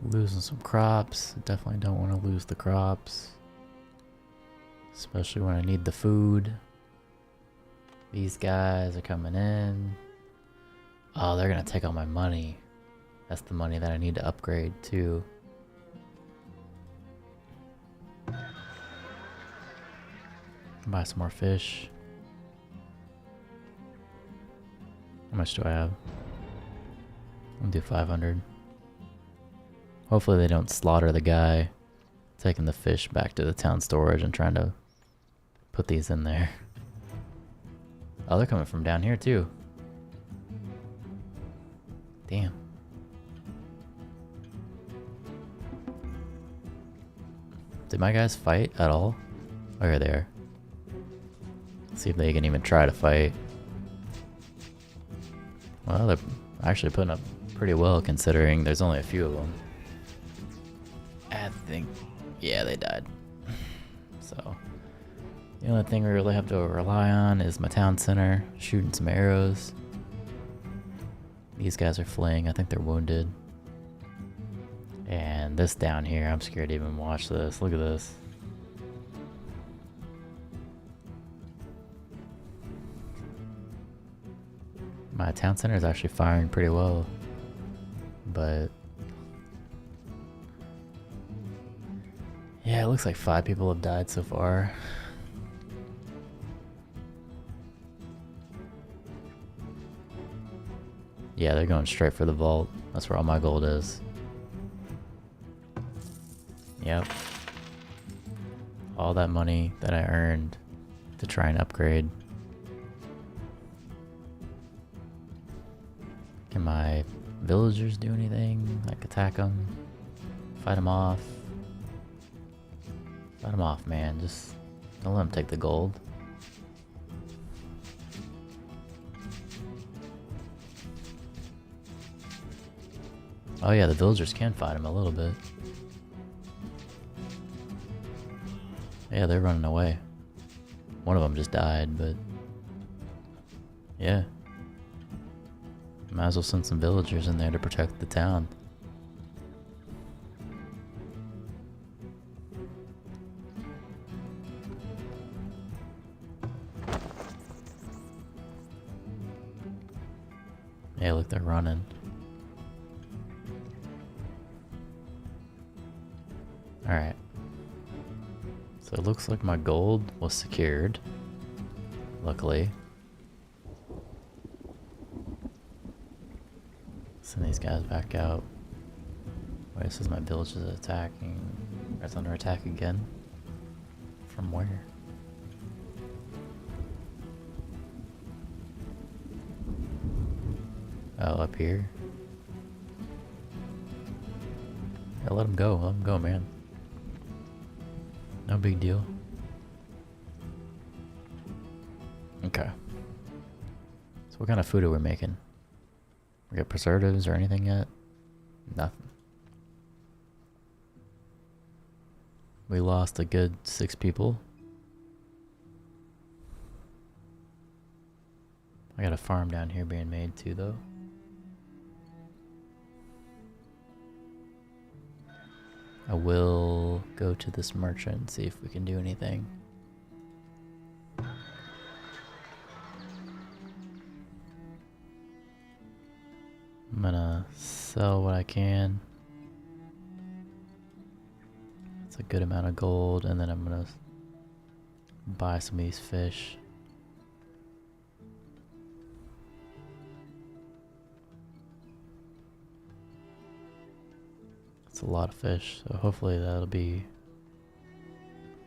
Losing some crops. Definitely don't want to lose the crops. Especially when I need the food. These guys are coming in. Oh, they're gonna take all my money. That's the money that I need to upgrade to. Buy some more fish. much do I have? I'll do 500. Hopefully they don't slaughter the guy taking the fish back to the town storage and trying to put these in there. Oh, they're coming from down here too. Damn. Did my guys fight at all? Oh, here they are. Let's see if they can even try to fight. Well, they're actually putting up pretty well considering there's only a few of them. I think, yeah, they died. So, the only thing we really have to rely on is my town center, shooting some arrows. These guys are fleeing, I think they're wounded. And this down here, I'm scared to even watch this. Look at this. My town center is actually firing pretty well, but yeah, it looks like 5 people have died so far. Yeah, they're going straight for the vault. That's where all my gold is. Yep. All that money that I earned to try and upgrade. Can my villagers do anything? Like attack them? Fight them off? Fight them off, man. Just don't let them take the gold. Oh yeah, the villagers can fight him a little bit. Yeah, they're running away. One of them just died, but yeah. Might as well send some villagers in there to protect the town. Yeah, look, they're running. Alright. So it looks like my gold was secured. Luckily. Send these guys back out. Wait, this is my village is attacking. It's under attack again. From where? Oh, up here. Yeah, let him go. Let him go, man. No big deal. Okay. So what kind of food are we making? We got preservatives or anything yet? Nothing. We lost a good 6 people. I got a farm down here being made too, though. I will go to this merchant and see if we can do anything. I'm gonna sell what I can. That's a good amount of gold, and then I'm gonna buy some of these fish. It's a lot of fish, so hopefully that'll be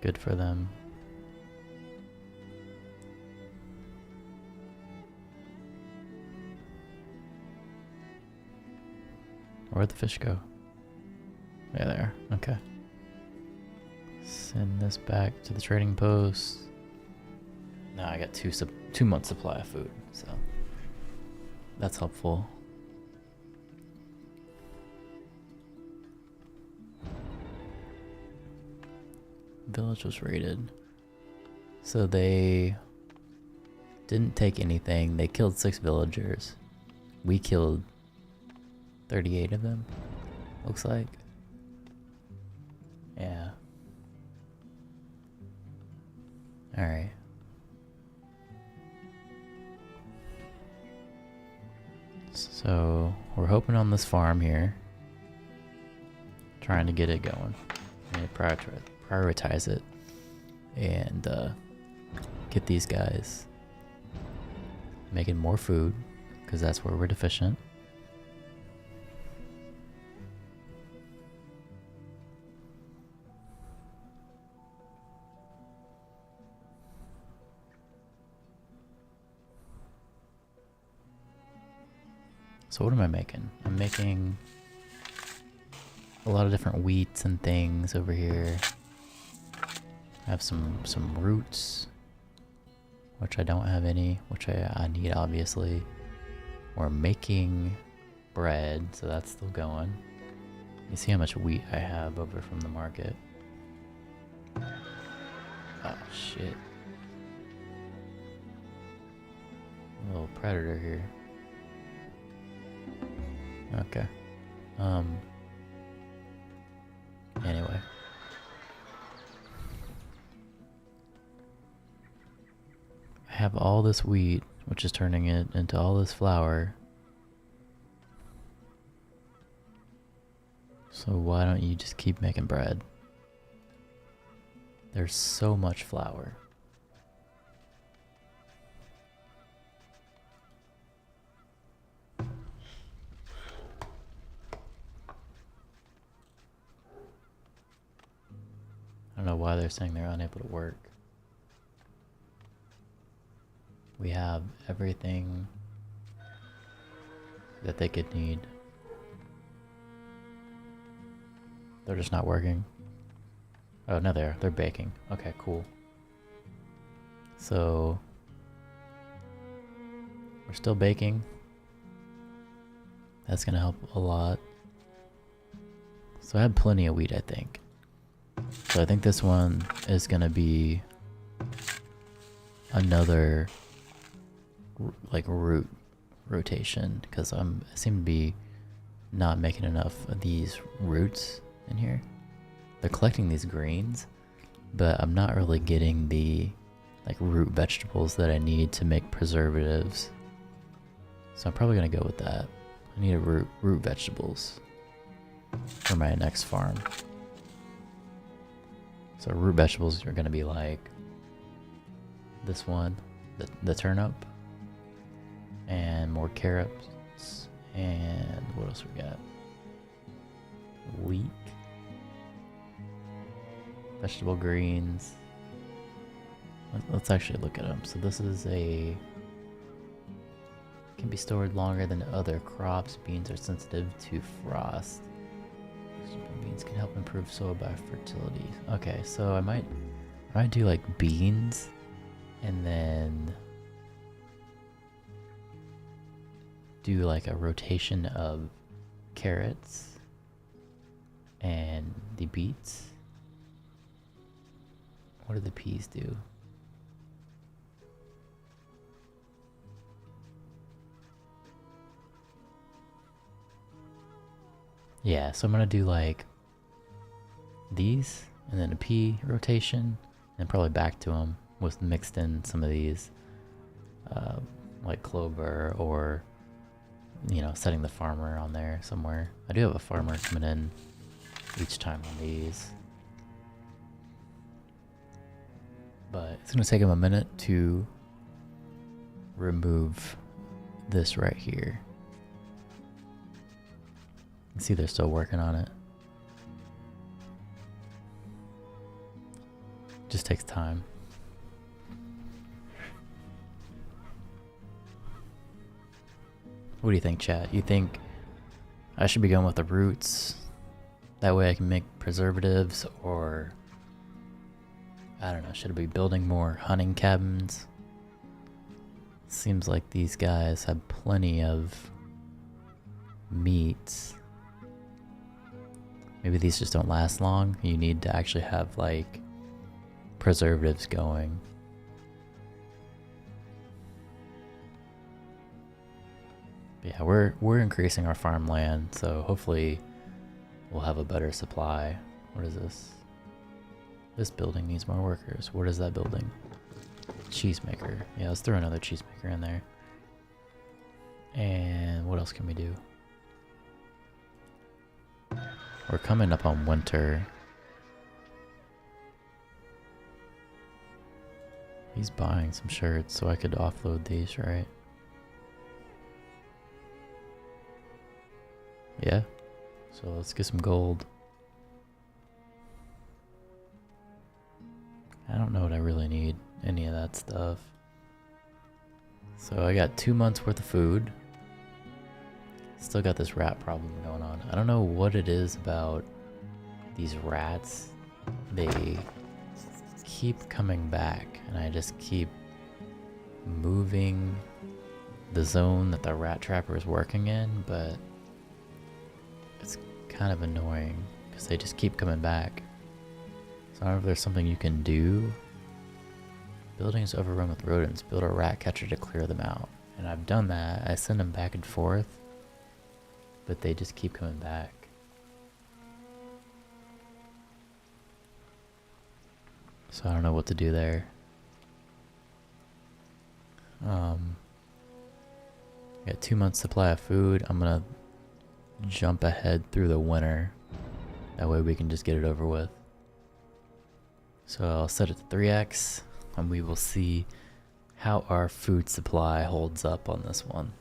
good for them. Where'd the fish go? Yeah, there. Okay. Send this back to the trading post. Now I got 2 months supply of food, so that's helpful. Village was raided. So they didn't take anything. They killed 6 villagers. We killed 38 of them, looks like. Yeah. Alright. So we're hoping on this farm here. Trying to get it going. And prioritize it. And get these guys making more food. because that's where we're deficient. So what am I making? I'm making a lot of different wheats and things over here. I have some roots, which I don't have any, which I need obviously. We're making bread, so that's still going. You see how much wheat I have over from the market. Oh shit. A little predator here. Okay. Anyway. I have all this wheat, which is turning it into all this flour. So why don't you just keep making bread? There's so much flour. I don't know why they're saying they're unable to work. We have everything that they could need. They're just not working. Oh, no, they're baking. Okay, cool. So we're still baking. That's gonna help a lot. So I have plenty of wheat, I think. So I think this one is gonna be another like root rotation, because I seem to be not making enough of these roots in here. They're collecting these greens, but I'm not really getting the like root vegetables that I need to make preservatives. So I'm probably gonna go with that. I need a root vegetables for my next farm. So root vegetables are gonna be like this one, the turnip, and more carrots, and what else we got? Wheat, vegetable greens. Let's actually look at them. So this is can be stored longer than other crops. Beans are sensitive to frost. Beans can help improve soil biofertility. Okay, so I might do like beans, and then do like a rotation of carrots and the beets. What do the peas do? Yeah, so I'm gonna do like these, and then a pea rotation, and probably back to them with mixed in some of these, like clover, or setting the farmer on there somewhere. I do have a farmer coming in each time on these, but it's gonna take him a minute to remove this right here. You can see they're still working on it. Just takes time. What do you think, chat? You think I should be going with the roots? That way I can make preservatives, or I don't know, should I be building more hunting cabins? Seems like these guys have plenty of meat. Maybe these just don't last long. You need to actually have like preservatives going. But yeah, we're increasing our farmland, so hopefully we'll have a better supply. What is this? This building needs more workers. What is that building? Cheesemaker. Yeah, let's throw another cheesemaker in there. And what else can we do? We're coming up on winter. He's buying some shirts, so I could offload these, right? Yeah. So let's get some gold. I don't know what I really need, any of that stuff. So I got 2 months worth of food. Still got this rat problem going on. I don't know what it is about these rats. They keep coming back, and I just keep moving the zone that the rat trapper is working in, but it's kind of annoying because they just keep coming back. So I don't know if there's something you can do. Building is overrun with rodents. Build a rat catcher to clear them out. And I've done that. I send them back and forth, but they just keep coming back. So I don't know what to do there. Got 2 months supply of food. I'm gonna jump ahead through the winter. That way we can just get it over with. So I'll set it to 3x, and we will see how our food supply holds up on this one.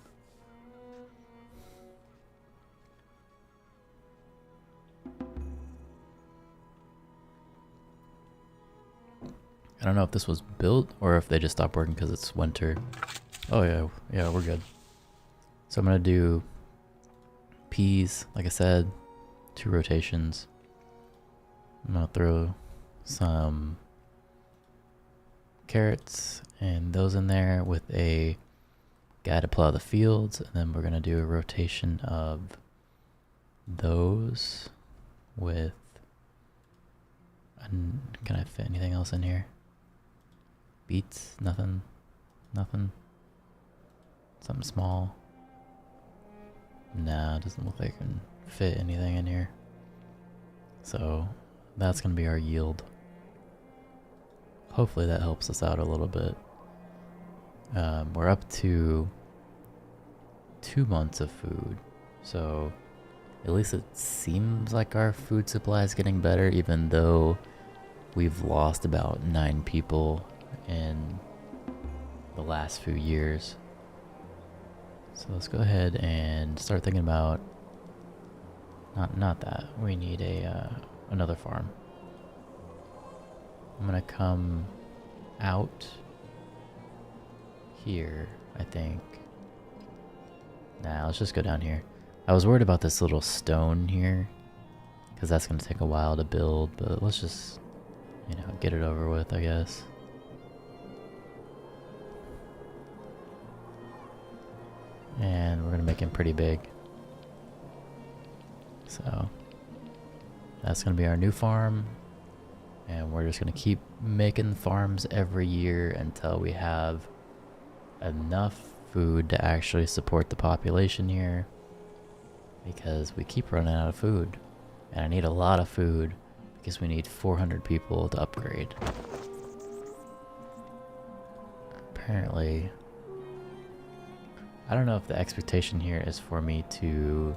I don't know if this was built or if they just stopped working because it's winter. Oh yeah, we're good. So I'm gonna do peas, like I said, 2 rotations. I'm gonna throw some carrots and those in there with a guy to plow the fields, and then we're gonna do a rotation of those with can I fit anything else in here? Beets? Nothing. Something small. Nah, it doesn't look like I can fit anything in here. So that's gonna be our yield. Hopefully that helps us out a little bit. We're up to 2 months of food, so at least it seems like our food supply is getting better, even though we've lost about 9 people in the last few years. So let's go ahead and start thinking about not that. We need another farm. I'm gonna come out here, I think. Nah, let's just go down here. I was worried about this little stone here, because that's gonna take a while to build, but let's just, get it over with, I guess. And we're gonna make him pretty big. So that's gonna be our new farm, and we're just gonna keep making farms every year until we have enough food to actually support the population here, because we keep running out of food, and I need a lot of food because we need 400 people to upgrade. Apparently, I don't know if the expectation here is for me to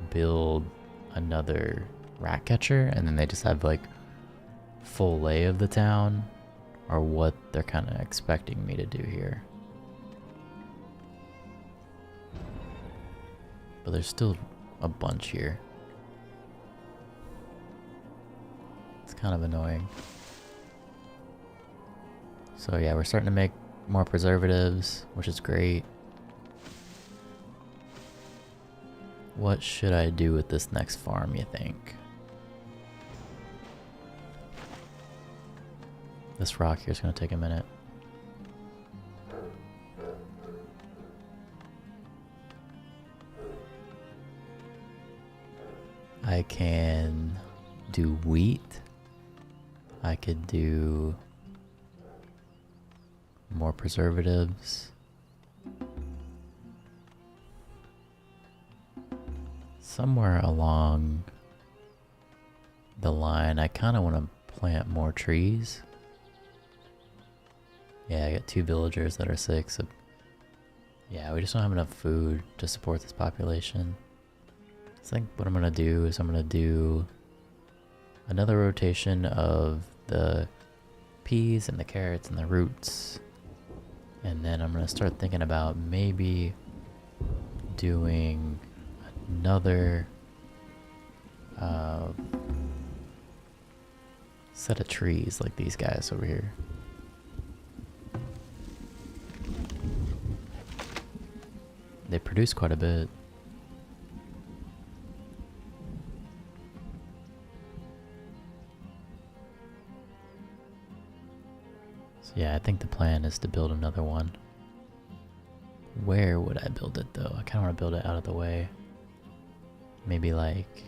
build another rat catcher and then they just have like full lay of the town, or what they're kind of expecting me to do here. But there's still a bunch here. It's kind of annoying. So yeah, we're starting to make more preservatives, which is great. What should I do with this next farm, you think? This rock here is going to take a minute. I can do wheat. I could do more preservatives. Somewhere along the line, I kind of want to plant more trees. Yeah, I got 2 villagers that are sick, so yeah, we just don't have enough food to support this population. So I think what I'm going to do is I'm going to do another rotation of the peas and the carrots and the roots. And then I'm going to start thinking about maybe doing another set of trees like these guys over here. They produce quite a bit. So yeah, I think the plan is to build another one. Where would I build it though? I kind of want to build it out of the way. Maybe like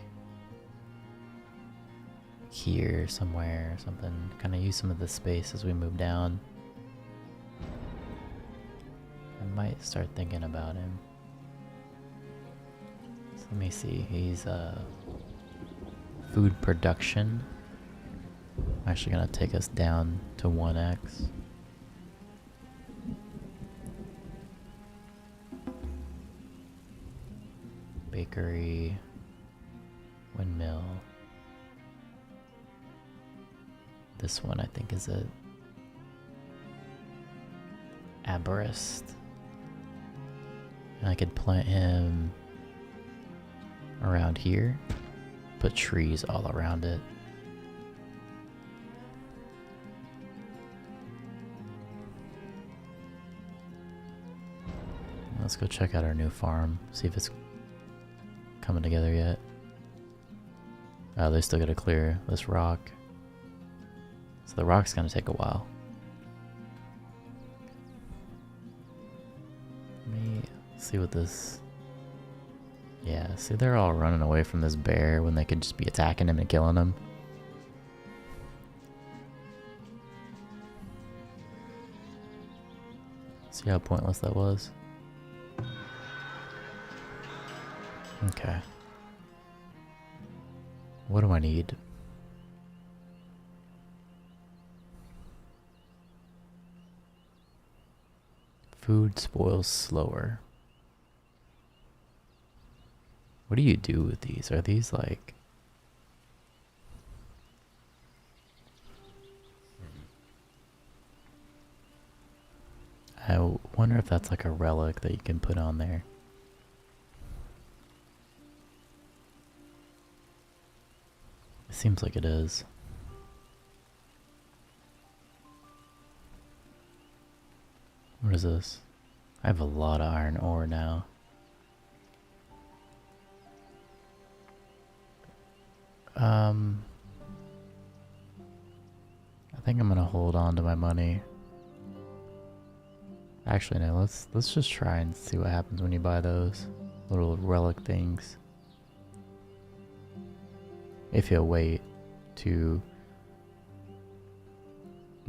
here somewhere or something. Kind of use some of the space as we move down. I might start thinking about him. So let me see. He's food production. I'm actually gonna take us down to 1x. Bakery, windmill. This one I think is a arborist. And I could plant him around here, put trees all around it. Let's go check out our new farm, see if it's coming together yet. Oh, they still gotta clear this rock. So the rock's gonna take a while. Let me see what this... Yeah, see they're all running away from this bear when they could just be attacking him and killing him. See how pointless that was? Okay. What do I need? Food spoils slower. What do you do with these? Are these like... I wonder if that's like a relic that you can put on there. It seems like it is. What is this? I have a lot of iron ore now. I think I'm gonna hold on to my money. Actually, no. Let's just try and see what happens when you buy those little relic things. If you'll wait to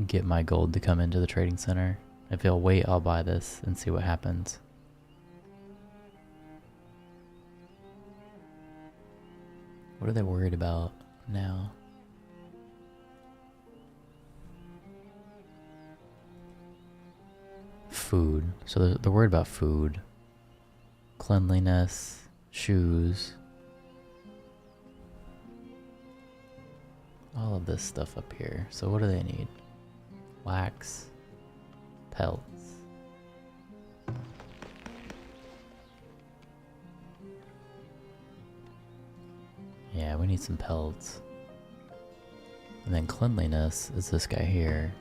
get my gold to come into the trading center. If you'll wait, I'll buy this and see what happens. What are they worried about now? Food. So they're worried about food. Cleanliness, shoes. All of this stuff up here. So what do they need? Wax, pelts. Yeah, we need some pelts. And then cleanliness is this guy here.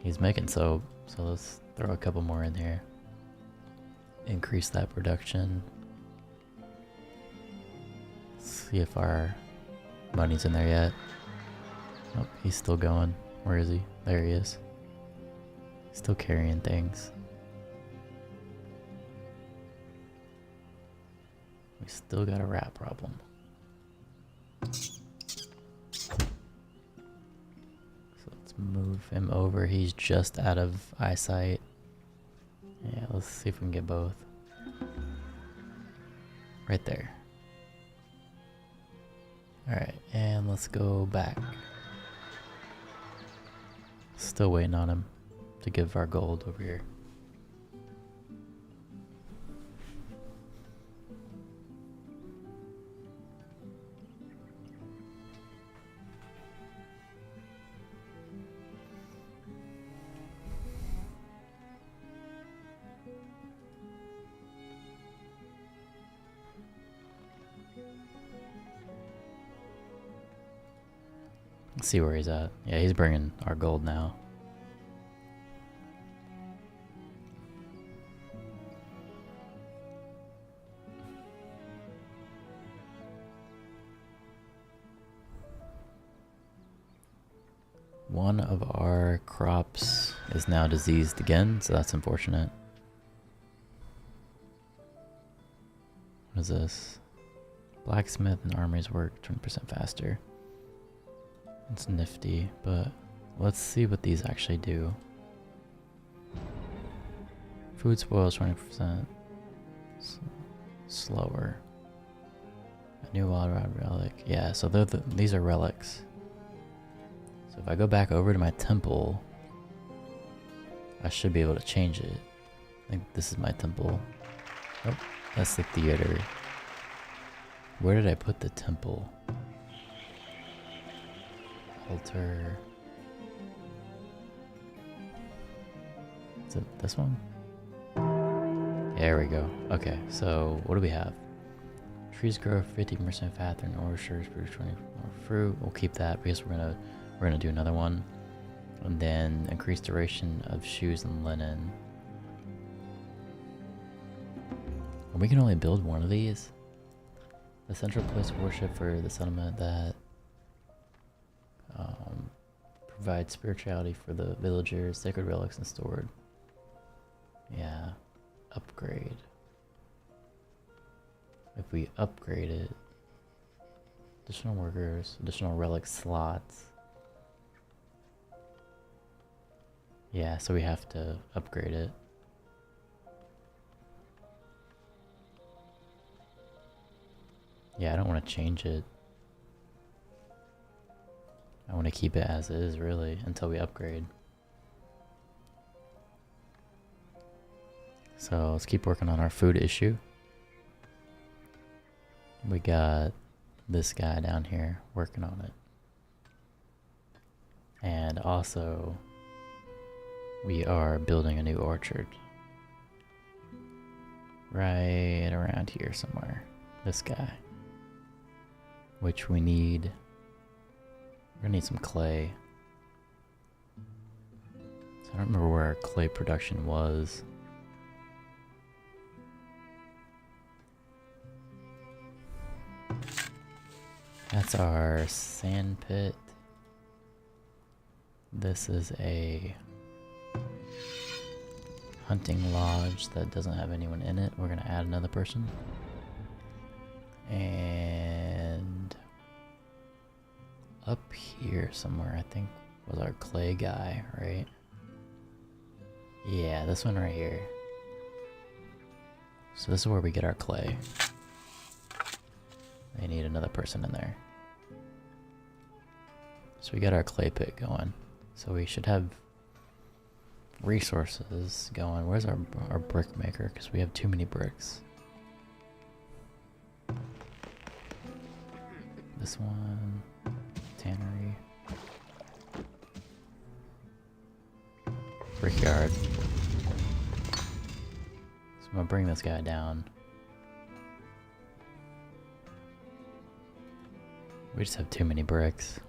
He's making soap, so let's throw a couple more in here. Increase that production. See if our money's in there yet. Oh, he's still going. Where is he? There he is. Still carrying things. We still got a rat problem. So let's move him over. He's just out of eyesight. Yeah, let's see if we can get both. Right there. Alright, and let's go back. Still waiting on him to give our gold over here. Let's see where he's at. Yeah, he's bringing our gold now. One of our crops is now diseased again, so that's unfortunate. What is this? Blacksmith and armories work 20% faster. It's nifty, but let's see what these actually do. Food spoils 20% slower. A new wild rod relic. Yeah, so these are relics. So if I go back over to my temple, I should be able to change it. I think this is my temple. Oh, that's the theater. Where did I put the temple? Altar. Is it this one? There we go. Okay, so what do we have? Trees grow 50% faster in orchards, produce 20 more fruit. We'll keep that because we're gonna do another one. And then increase duration of shoes and linen. And we can only build one of these. The central place of worship for the settlement that provides spirituality for the villagers, sacred relics and stored. Yeah, upgrade. If we upgrade it, additional workers, additional relic slots. Yeah, so we have to upgrade it. Yeah, I don't want to change it. I want to keep it as is, really, until we upgrade. So let's keep working on our food issue. We got this guy down here working on it. And also, we are building a new orchard. Right around here somewhere. This guy. Which we need. We're gonna need some clay. So I don't remember where our clay production was. That's our sand pit. This is a hunting lodge that doesn't have anyone in it. We're gonna add another person. And up here somewhere, I think, was our clay guy, right? Yeah, this one right here. So this is where we get our clay. They need another person in there. So we got our clay pit going. So we should have resources going. Where's our brick maker? Because we have too many bricks. This one. Tannery. Brickyard. So I'm gonna bring this guy down. We just have too many bricks.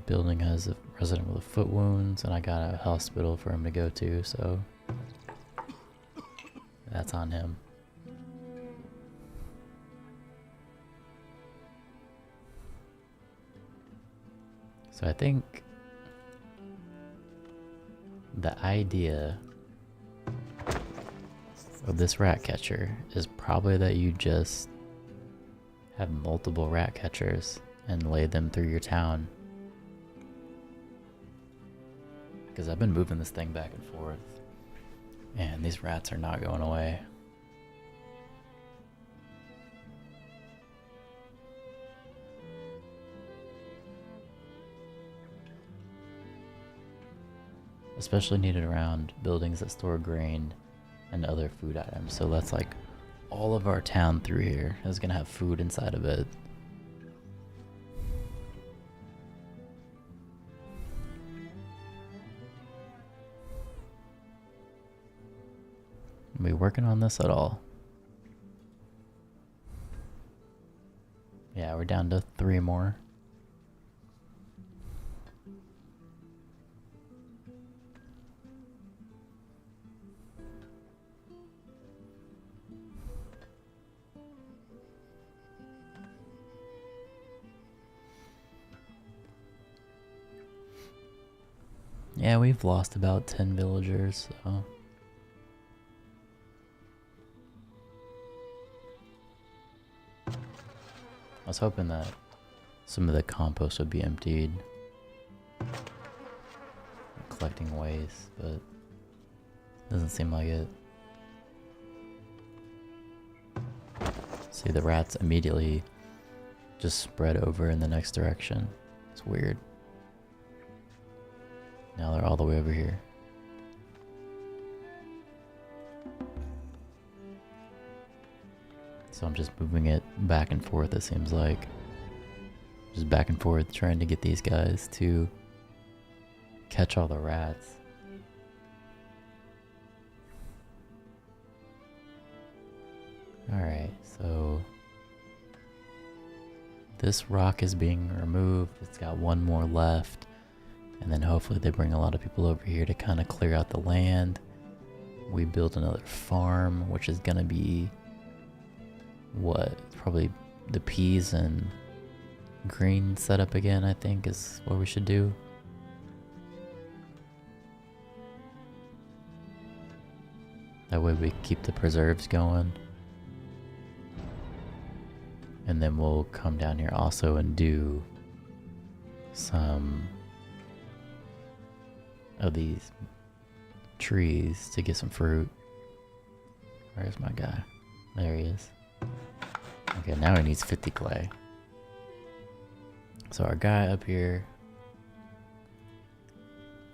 Building has a resident with foot wounds, and I got a hospital for him to go to, so that's on him. So I think the idea of this rat catcher is probably that you just have multiple rat catchers and lay them through your town. Because I've been moving this thing back and forth, and these rats are not going away. Especially needed around buildings that store grain and other food items. So that's like all of our town through here is gonna have food inside of it. Are we working on this at all? Yeah, we're down to 3 more. Yeah, we've lost about 10 villagers, so. I was hoping that some of the compost would be emptied. Collecting waste, but doesn't seem like it. See, the rats immediately just spread over in the next direction. It's weird. Now they're all the way over here. So I'm just moving it back and forth, it seems like. Just back and forth trying to get these guys to catch all the rats. Alright, so this rock is being removed. It's got 1 more left. And then hopefully they bring a lot of people over here to kind of clear out the land. We build another farm, which is gonna be what? Probably the peas and green setup again, I think, is what we should do. That way we keep the preserves going. And then we'll come down here also and do some of these trees to get some fruit. Where's my guy? There he is. Okay, now he needs 50 clay. So our guy up here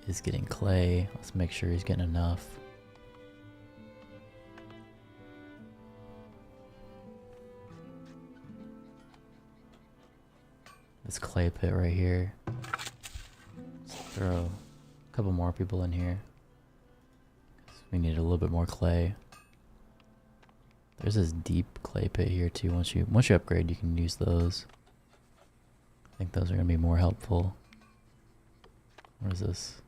is getting clay. Let's make sure he's getting enough. This clay pit right here. Let's throw a couple more people in here. We need a little bit more clay. There's this deep clay pit here too. Once you upgrade, you can use those. I think those are gonna be more helpful. What is this?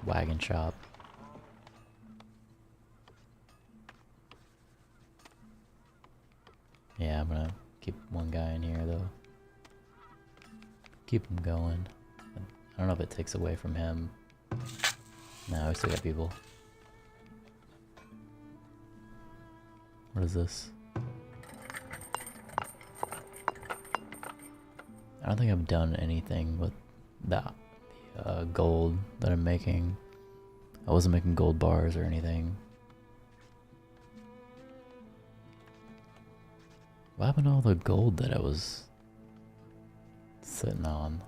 Wagon shop. Yeah, I'm gonna keep one guy in here though. Keep him going. I don't know if it takes away from him. No, we still got people. What is this? I don't think I've done anything with the gold that I'm making. I wasn't making gold bars or anything. What happened to all the gold that I was sitting on?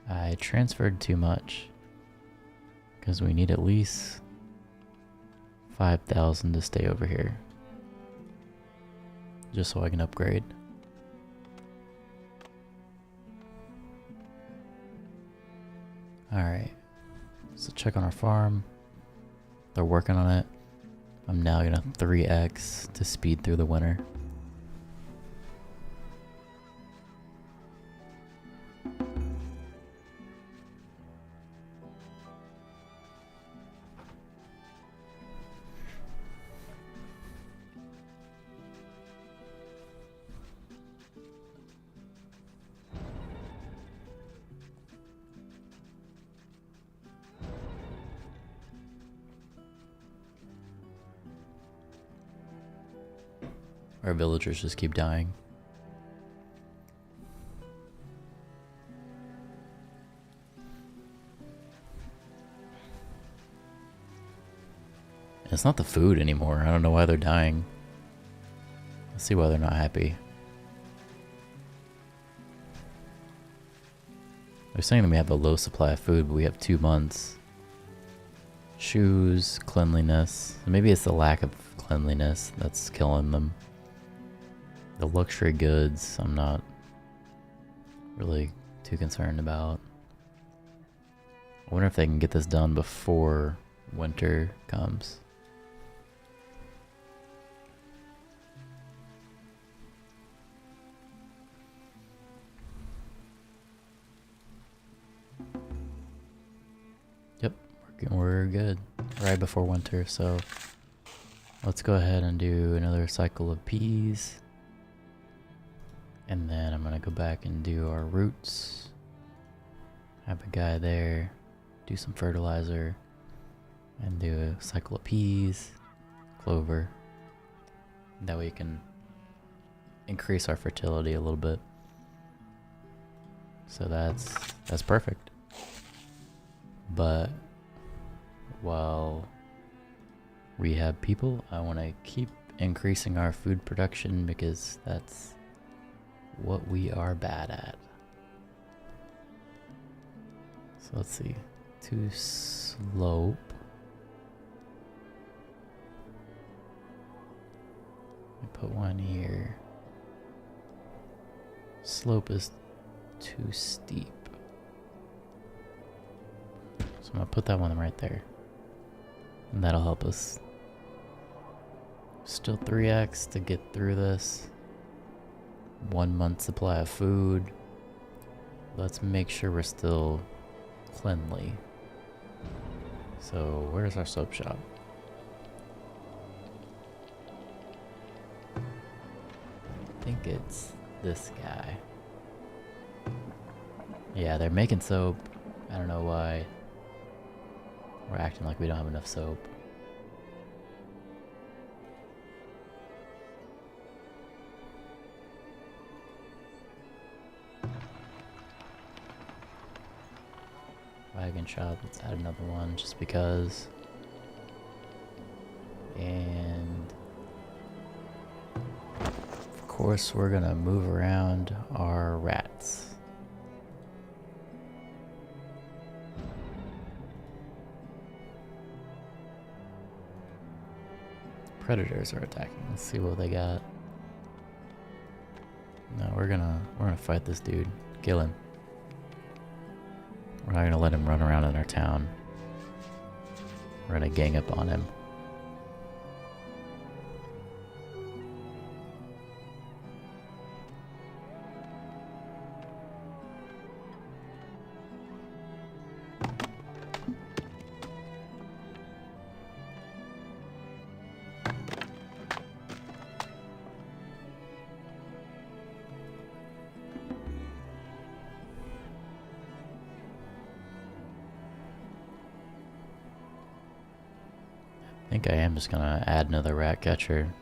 I transferred too much because we need at least 5,000 to stay over here just so I can upgrade. Alright, so check on our farm. They're working on it. I'm now gonna 3x to speed through the winter. Our villagers just keep dying. It's not the food anymore. I don't know why they're dying. Let's see why they're not happy. They're saying that we have a low supply of food, but we have 2 months. Shoes, cleanliness. Maybe it's the lack of cleanliness that's killing them. The luxury goods, I'm not really too concerned about. I wonder if they can get this done before winter comes. Yep, we're good. Right before winter, so let's go ahead and do another cycle of peas. And then I'm gonna go back and do our roots. Have a guy there, do some fertilizer, and do a cycle of peas, clover. That way we can increase our fertility a little bit. So that's perfect. But while we have people, I want to keep increasing our food production because that's what we are bad at. So let's see. To slope. I put one here. Slope is too steep. So I'm gonna put that one right there. And that'll help us. Still 3x to get through this. 1 month supply of food. Let's make sure we're still cleanly. So where's our soap shop? I think it's this guy. Yeah, they're making soap. I don't know why we're acting like we don't have enough soap. Wagon shop, let's add another one just because. And of course we're gonna move around our rats. Predators are attacking. Let's see what they got. No, we're gonna fight this dude. Kill him. We're not gonna let him run around in our town. We're gonna gang up on him. I think I am just gonna add another rat catcher.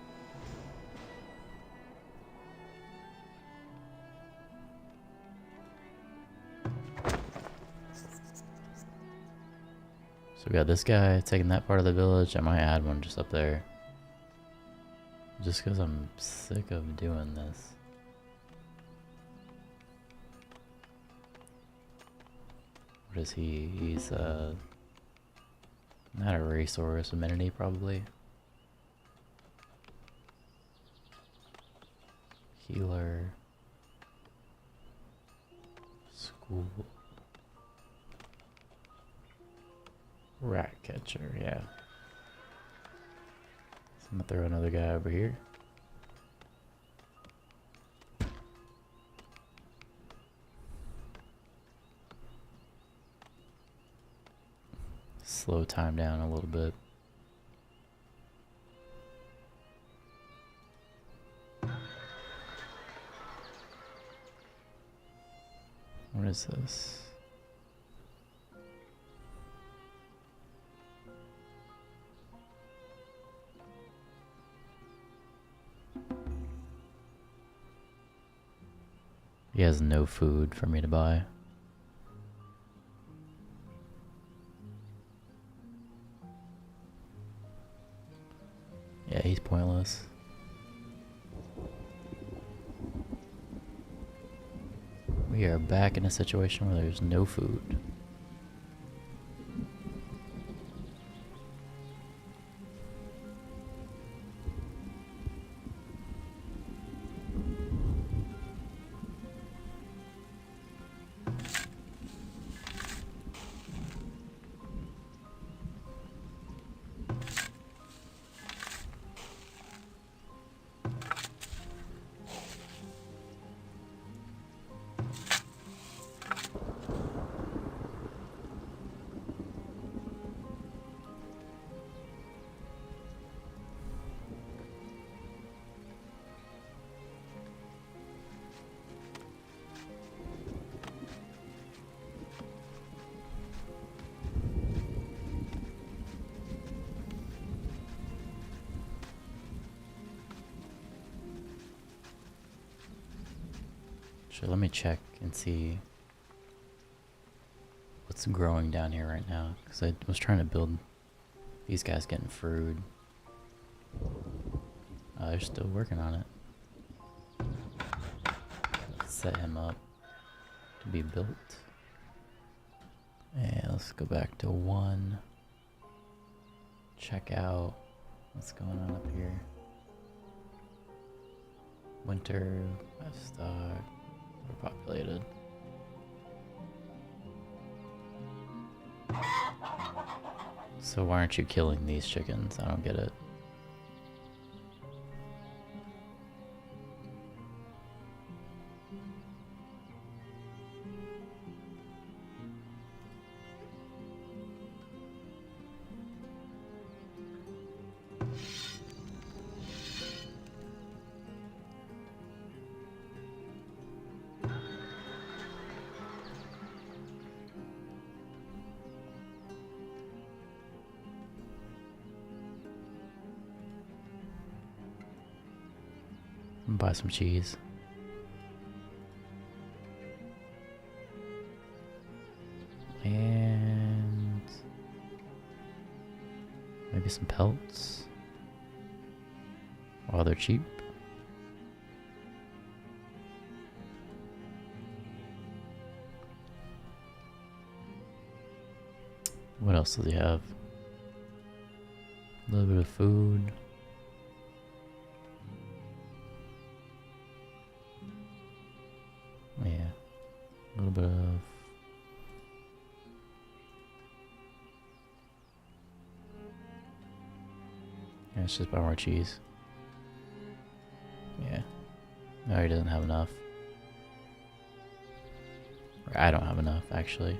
So we got this guy taking that part of the village. I might add one just up there. Just because I'm sick of doing this. What is he? He's not a resource, amenity probably. Healer. School. Rat catcher, yeah. So I'm gonna throw another guy over here. Slow time down a little bit. What is this? He has no food for me to buy. Yeah, he's pointless. We are back in a situation where there's no food. Actually, let me check and see what's growing down here right now, because I was trying to build these guys getting fruit. They're still working on it. Let's set him up to be built. And let's go back to 1. Check out what's going on up here. Winter, livestock, overpopulated. So why aren't you killing these chickens? I don't get it. Buy some cheese. And maybe some pelts while they're cheap. What else does he have? A little bit of food. Yeah, a little bit of it's just buy more cheese. Yeah, no, he doesn't have enough. Or I don't have enough, actually.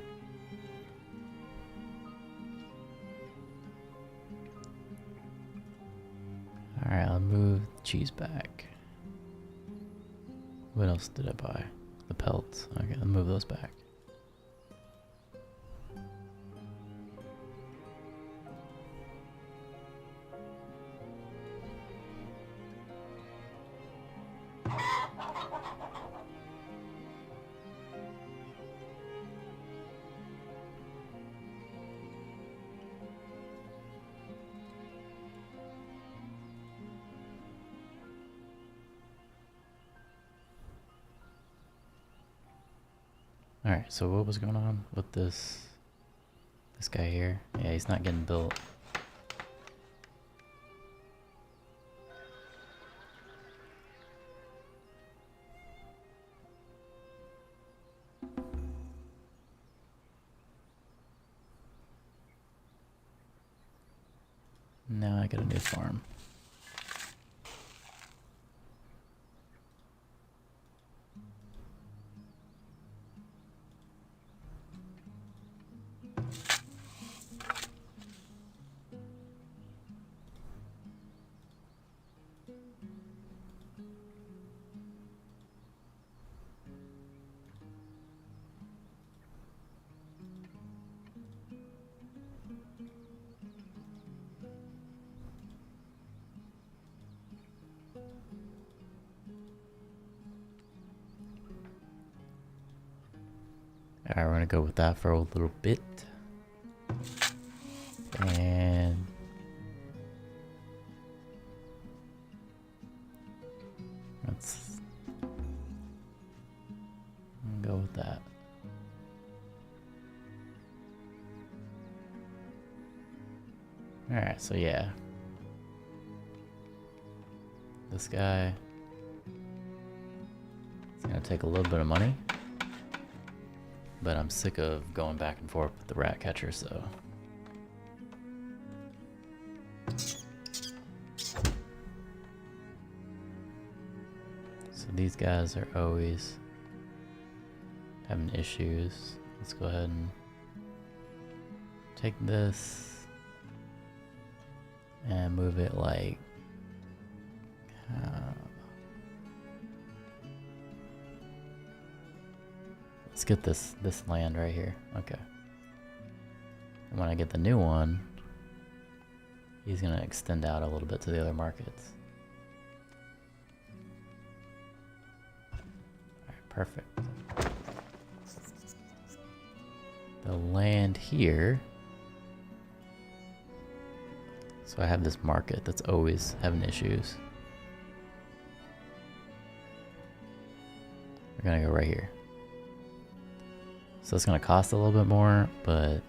Alright, I'll move the cheese back. What else did I buy? The pelts. Okay, I'll move those back. Alright, so what was going on with this guy here? Yeah, he's not getting built. Now I got a new farm. Alright, we're gonna go with that for a little bit. And let's go with that. Alright, so yeah. This guy is gonna take a little bit of money. But I'm sick of going back and forth with the rat catcher, so. So these guys are always having issues. Let's go ahead and take this and move it like let's get this land right here. Okay. And when I get the new one, he's gonna extend out a little bit to the other markets. Alright, Perfect. The land here. So I have this market that's always having issues. We're gonna go right here. So it's gonna cost a little bit more, but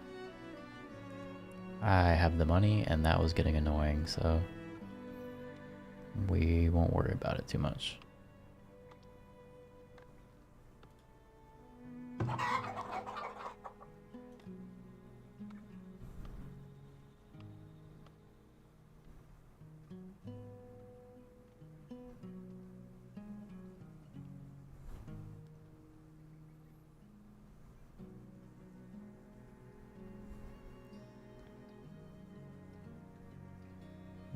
I have the money and that was getting annoying, so we won't worry about it too much.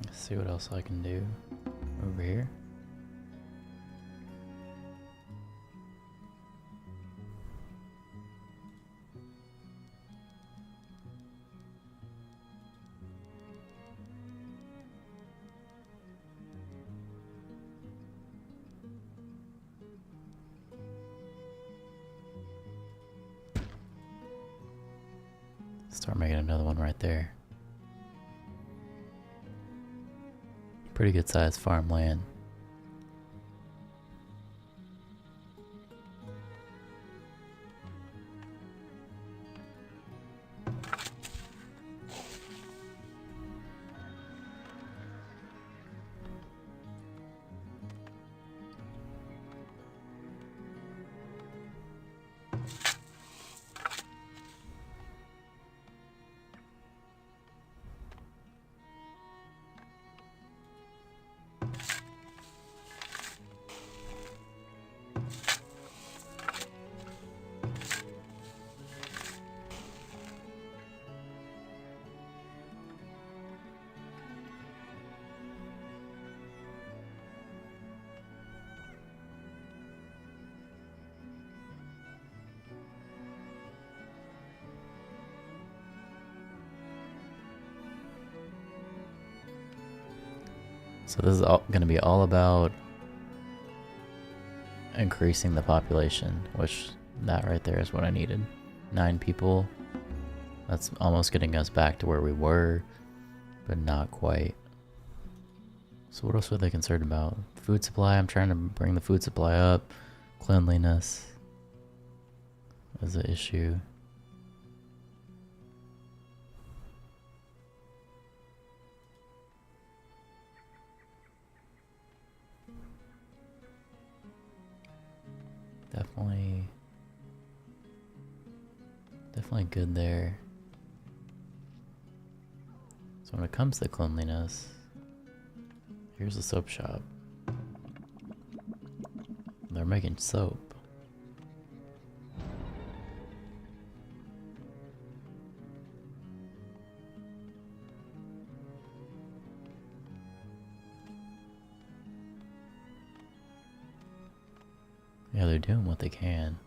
Let's see what else I can do over here. Start making another one right there. Pretty good sized farmland. So this is going to be all about increasing the population, which that right there is what I needed. 9 people. That's almost getting us back to where we were, but not quite. So what else were they concerned about? Food supply. I'm trying to bring the food supply up. Cleanliness is an issue. Definitely good there. So when it comes to cleanliness, here's a soap shop. They're making soap. Yeah, they're doing what they can.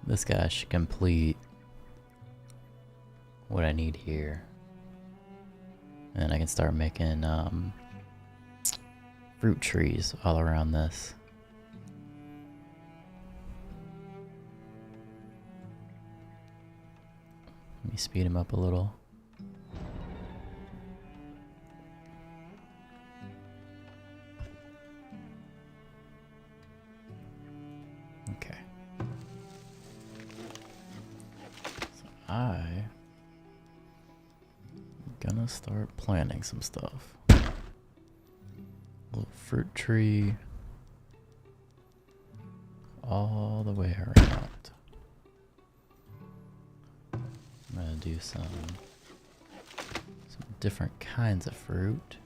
This guy should complete what I need here. And I can start making fruit trees all around this. Let me speed him up a little. Okay. So I'm gonna start planting some stuff. Little fruit tree all the way around. I'm gonna do some different kinds of fruit.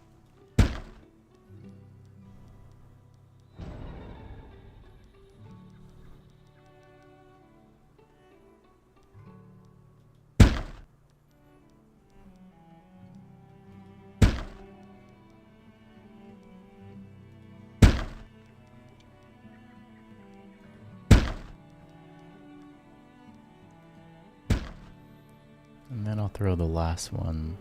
And then I'll throw the last one.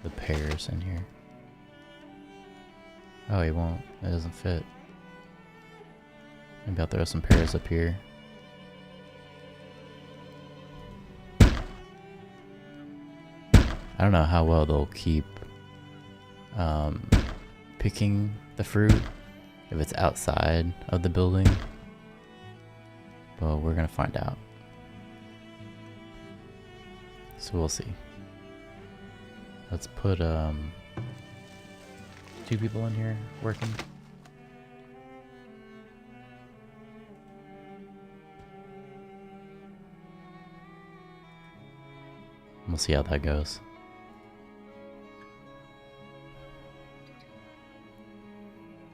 The pears in here. Oh, he won't. It doesn't fit. Maybe I'll throw some pears up here. I don't know how well they'll keep picking the fruit if it's outside of the building. But we're gonna find out. So we'll see. Let's put 2 people in here working. We'll see how that goes.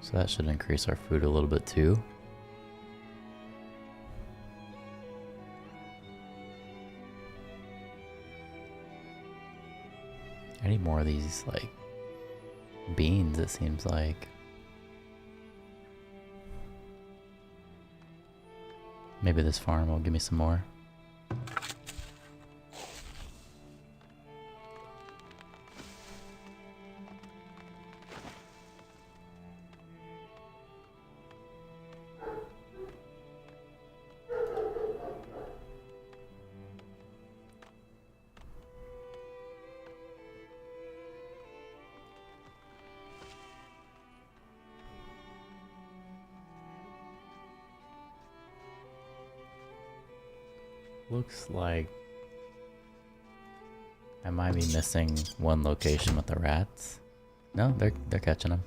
So that should increase our food a little bit too. I need more of these, like, beans, it seems like. Maybe this farm will give me some more. Looks like I might be missing one location with the rats. No, they're catching them.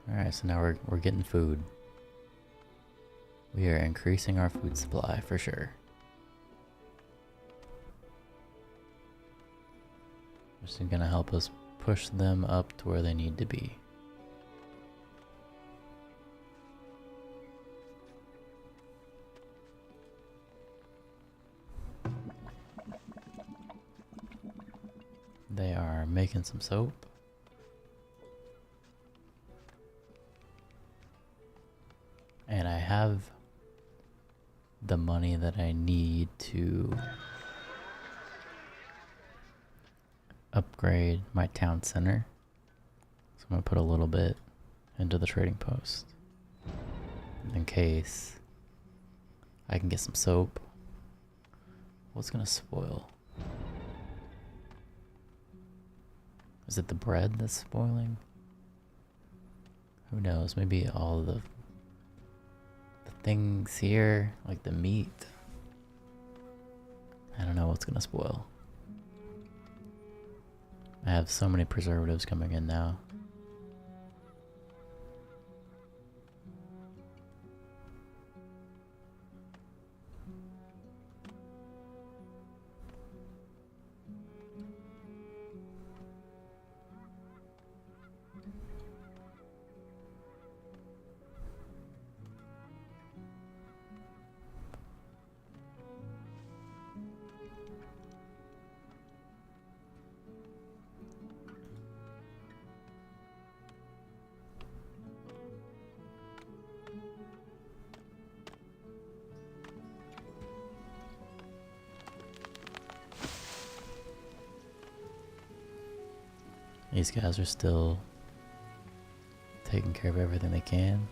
All right, so now we're getting food. We are increasing our food supply for sure. This is gonna help us push them up to where they need to be. They are making some soap. And I have the money that I need to upgrade my town center. So I'm going to put a little bit into the trading post in case I can get some soap. What's going to spoil? Is it the bread that's spoiling? Who knows? Maybe all the things here, like the meat. I don't know what's gonna spoil. I have so many preservatives coming in now. These guys are still taking care of everything they can.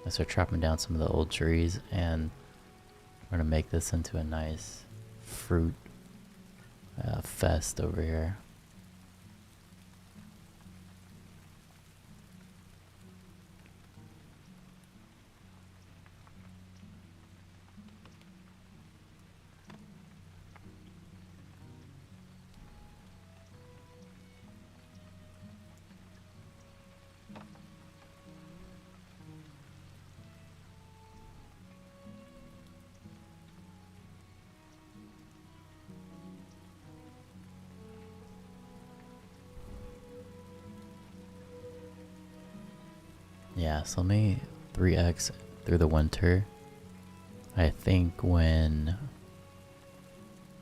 I start chopping down some of the old trees, and we're gonna make this into a nice fruit fest over here. Yeah, so let me 3x through the winter. I think when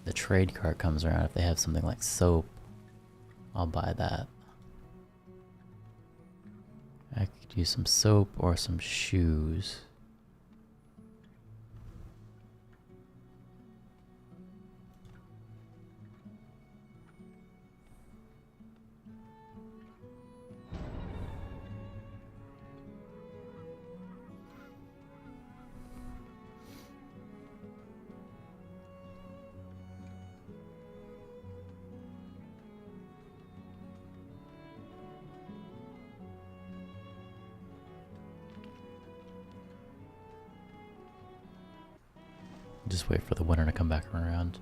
the trade cart comes around, if they have something like soap, I'll buy that. I could use some soap or some shoes. Just wait for the winter to come back around.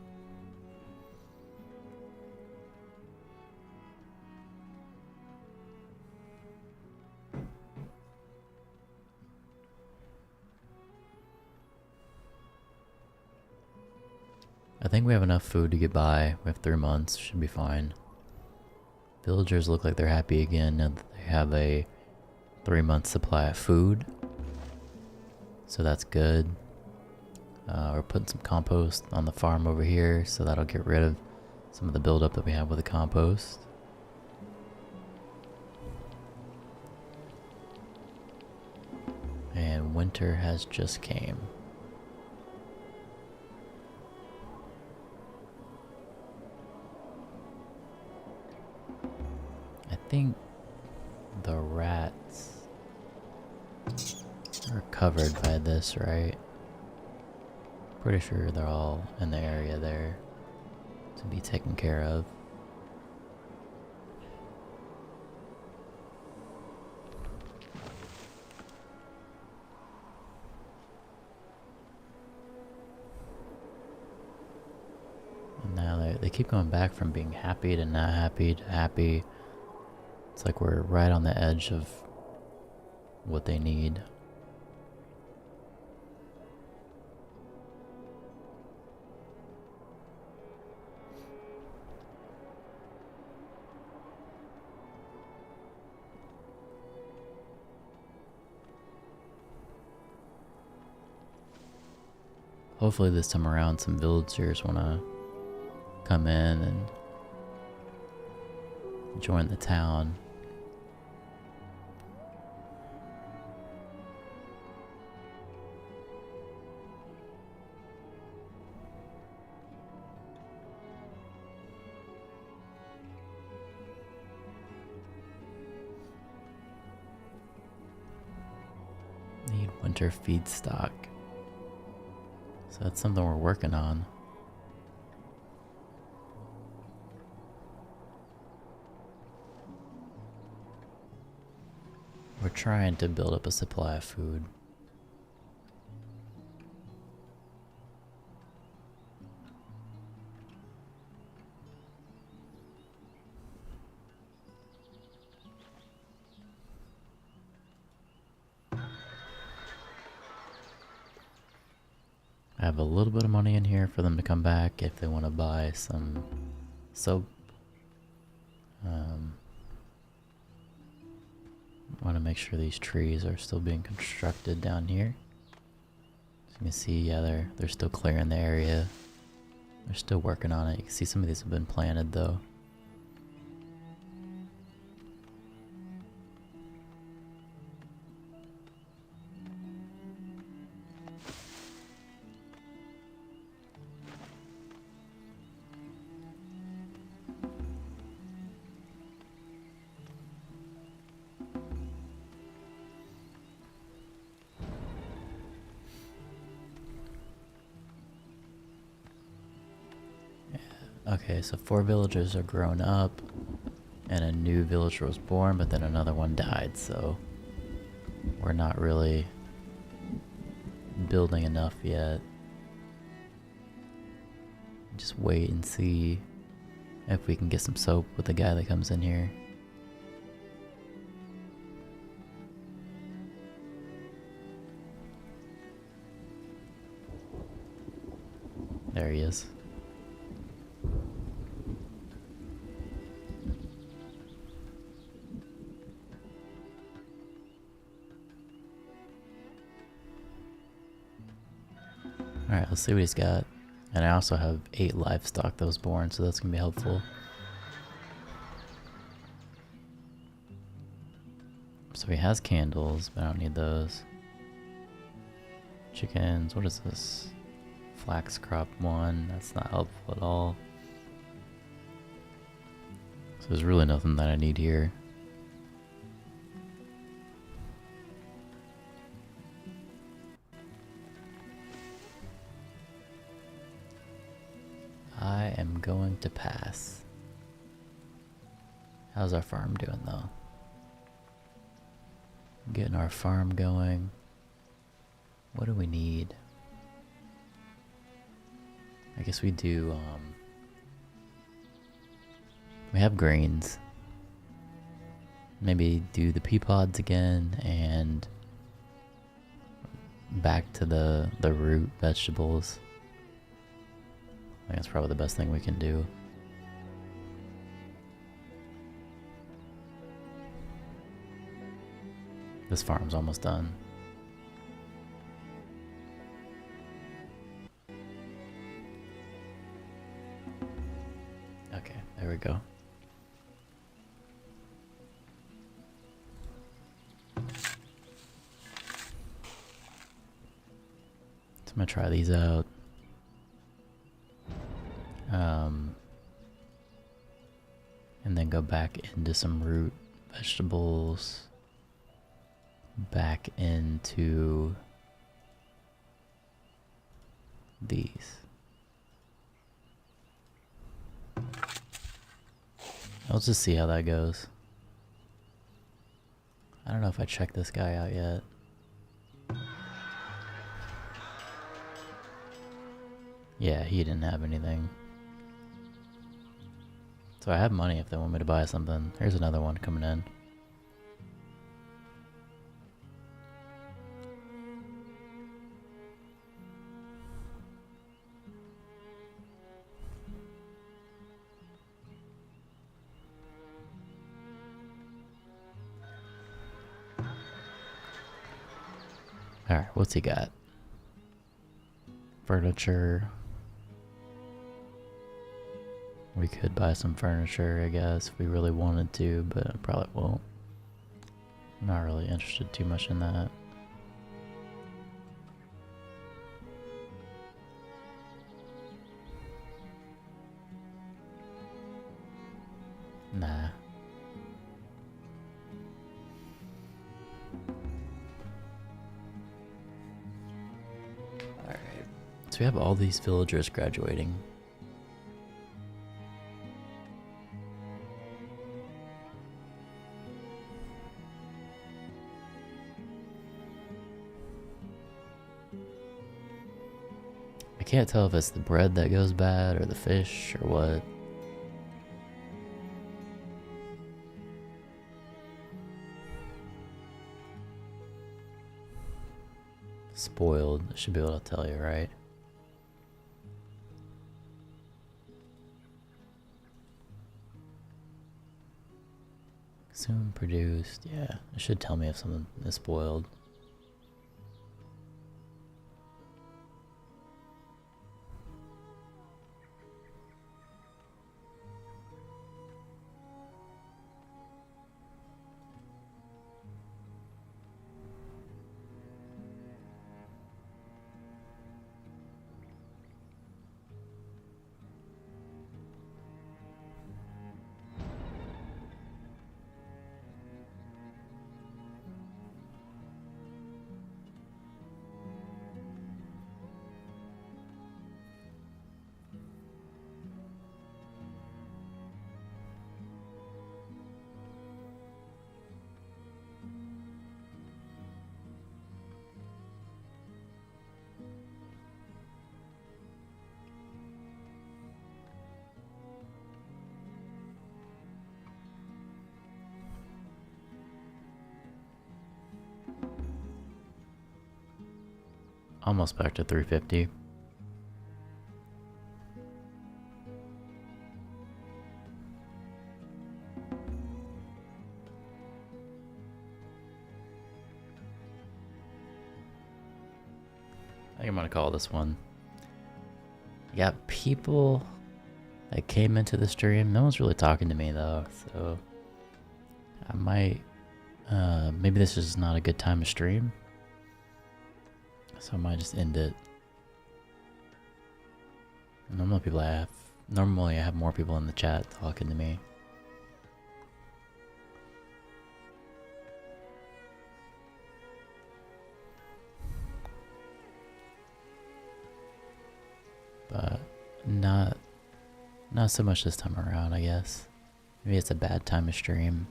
I think we have enough food to get by. We have 3 months, should be fine. Villagers look like they're happy again now that they have a 3-month supply of food. So that's good. We're putting some compost on the farm over here, so that'll get rid of some of the buildup that we have with the compost. And winter has just came. I think the rats are covered by this, right? Pretty sure they're all in the area there to be taken care of. And now they keep going back from being happy to not happy to happy. It's like we're right on the edge of what they need. Hopefully this time around some villagers want to come in and join the town. Need winter feedstock. So that's something we're working on. We're trying to build up a supply of food. I have a little bit of money in here for them to come back if they want to buy some soap. Want to make sure these trees are still being constructed down here. As you can see, yeah, they're still clearing the area. They're still working on it. You can see some of these have been planted though. Okay, so 4 villagers are grown up, and a new villager was born, but then another one died, so we're not really building enough yet. Just wait and see if we can get some soap with the guy that comes in here. There he is. Alright, let's see what he's got. And I also have 8 livestock that was born, so that's going to be helpful. So he has candles, but I don't need those. Chickens, what is this? Flax crop 1, that's not helpful at all. So there's really nothing that I need here. I am going to pass. How's our farm doing though? Getting our farm going. What do we need? I guess we do, we have grains. Maybe do the pea pods again and back to the root vegetables. I think that's probably the best thing we can do. This farm's almost done. Okay, there we go. So I'm gonna try these out. And then go back into some root vegetables. Back into these. Let's just see how that goes. I don't know if I checked this guy out yet. Yeah, he didn't have anything. So I have money if they want me to buy something. Here's another one coming in. Alright, what's he got? Furniture. We could buy some furniture, I guess, if we really wanted to, but I probably won't. I'm not really interested too much in that. Nah. Alright. So we have all these villagers graduating. I can't tell if it's the bread that goes bad or the fish or what. Spoiled, I should be able to tell you, right? Soon produced, yeah. It should tell me if something is spoiled. almost back to 350. I think I'm gonna call this one. You got people that came into the stream. No one's really talking to me though, so I might, maybe this is not a good time to stream. So I might just end it. Normally I have more people in the chat talking to me. But not so much this time around, I guess. Maybe it's a bad time to stream.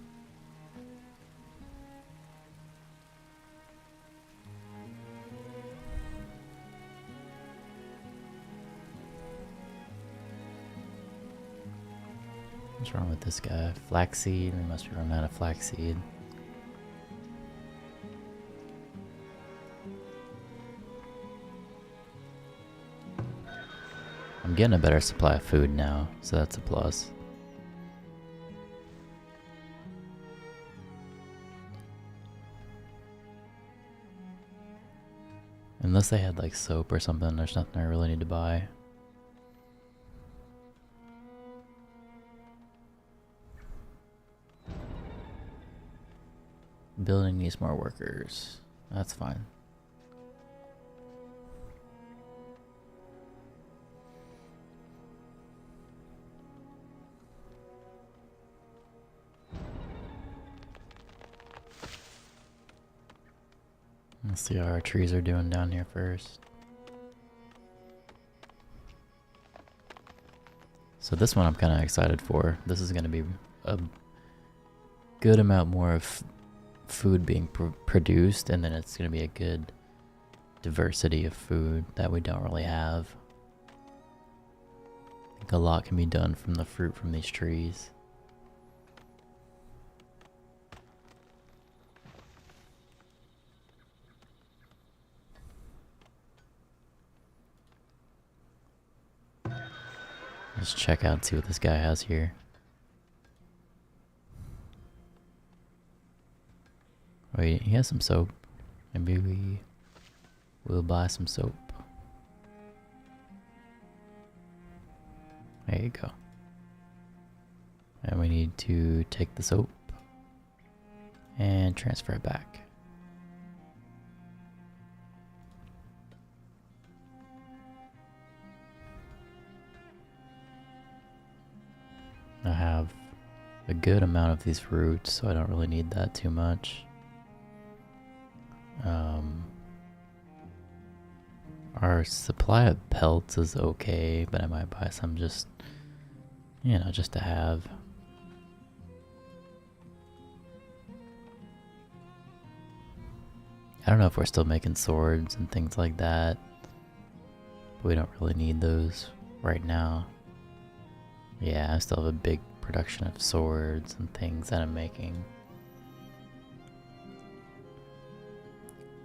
What's wrong with this guy? Flaxseed? We must be running out of flaxseed. I'm getting a better supply of food now, so that's a plus. Unless they had like soap or something, there's nothing I really need to buy. Building needs more workers. That's fine. Let's see how our trees are doing down here first. So this one I'm kind of excited for. This is going to be a good amount more of food being produced, and then it's going to be a good diversity of food that we don't really have. I think a lot can be done from the fruit from these trees. Let's check out and see what this guy has here. Wait, he has some soap. Maybe we will buy some soap. There you go. And we need to take the soap and transfer it back. I have a good amount of these roots, so I don't really need that too much. Our supply of pelts is okay, but I might buy some just, you know, just to have. I don't know if we're still making swords and things like that, but we don't really need those right now. Yeah, I still have a big production of swords and things that I'm making.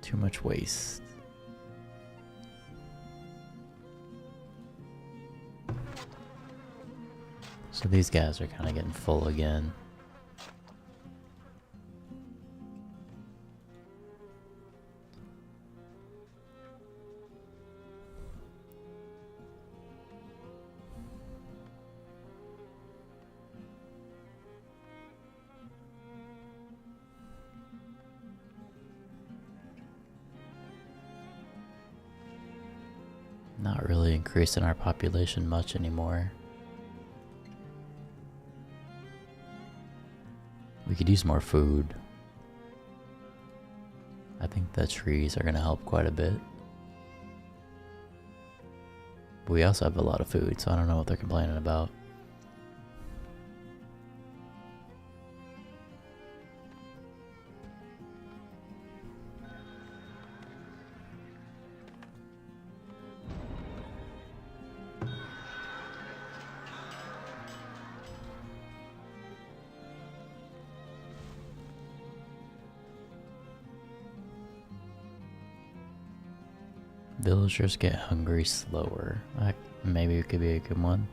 Too much waste. So these guys are kind of getting full again. Not really increasing our population much anymore. We could use more food. I think the trees are going to help quite a bit. But we also have a lot of food, so I don't know what they're complaining about. Villagers get hungry slower. Maybe it could be a good one.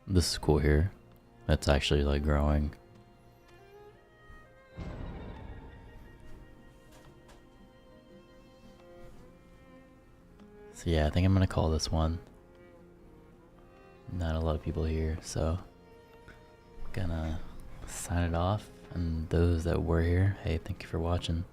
This is cool here. That's actually like growing. So yeah, I think I'm gonna call this one. Not a lot of people here, so I'm gonna sign it off. And those that were here, hey, thank you for watching.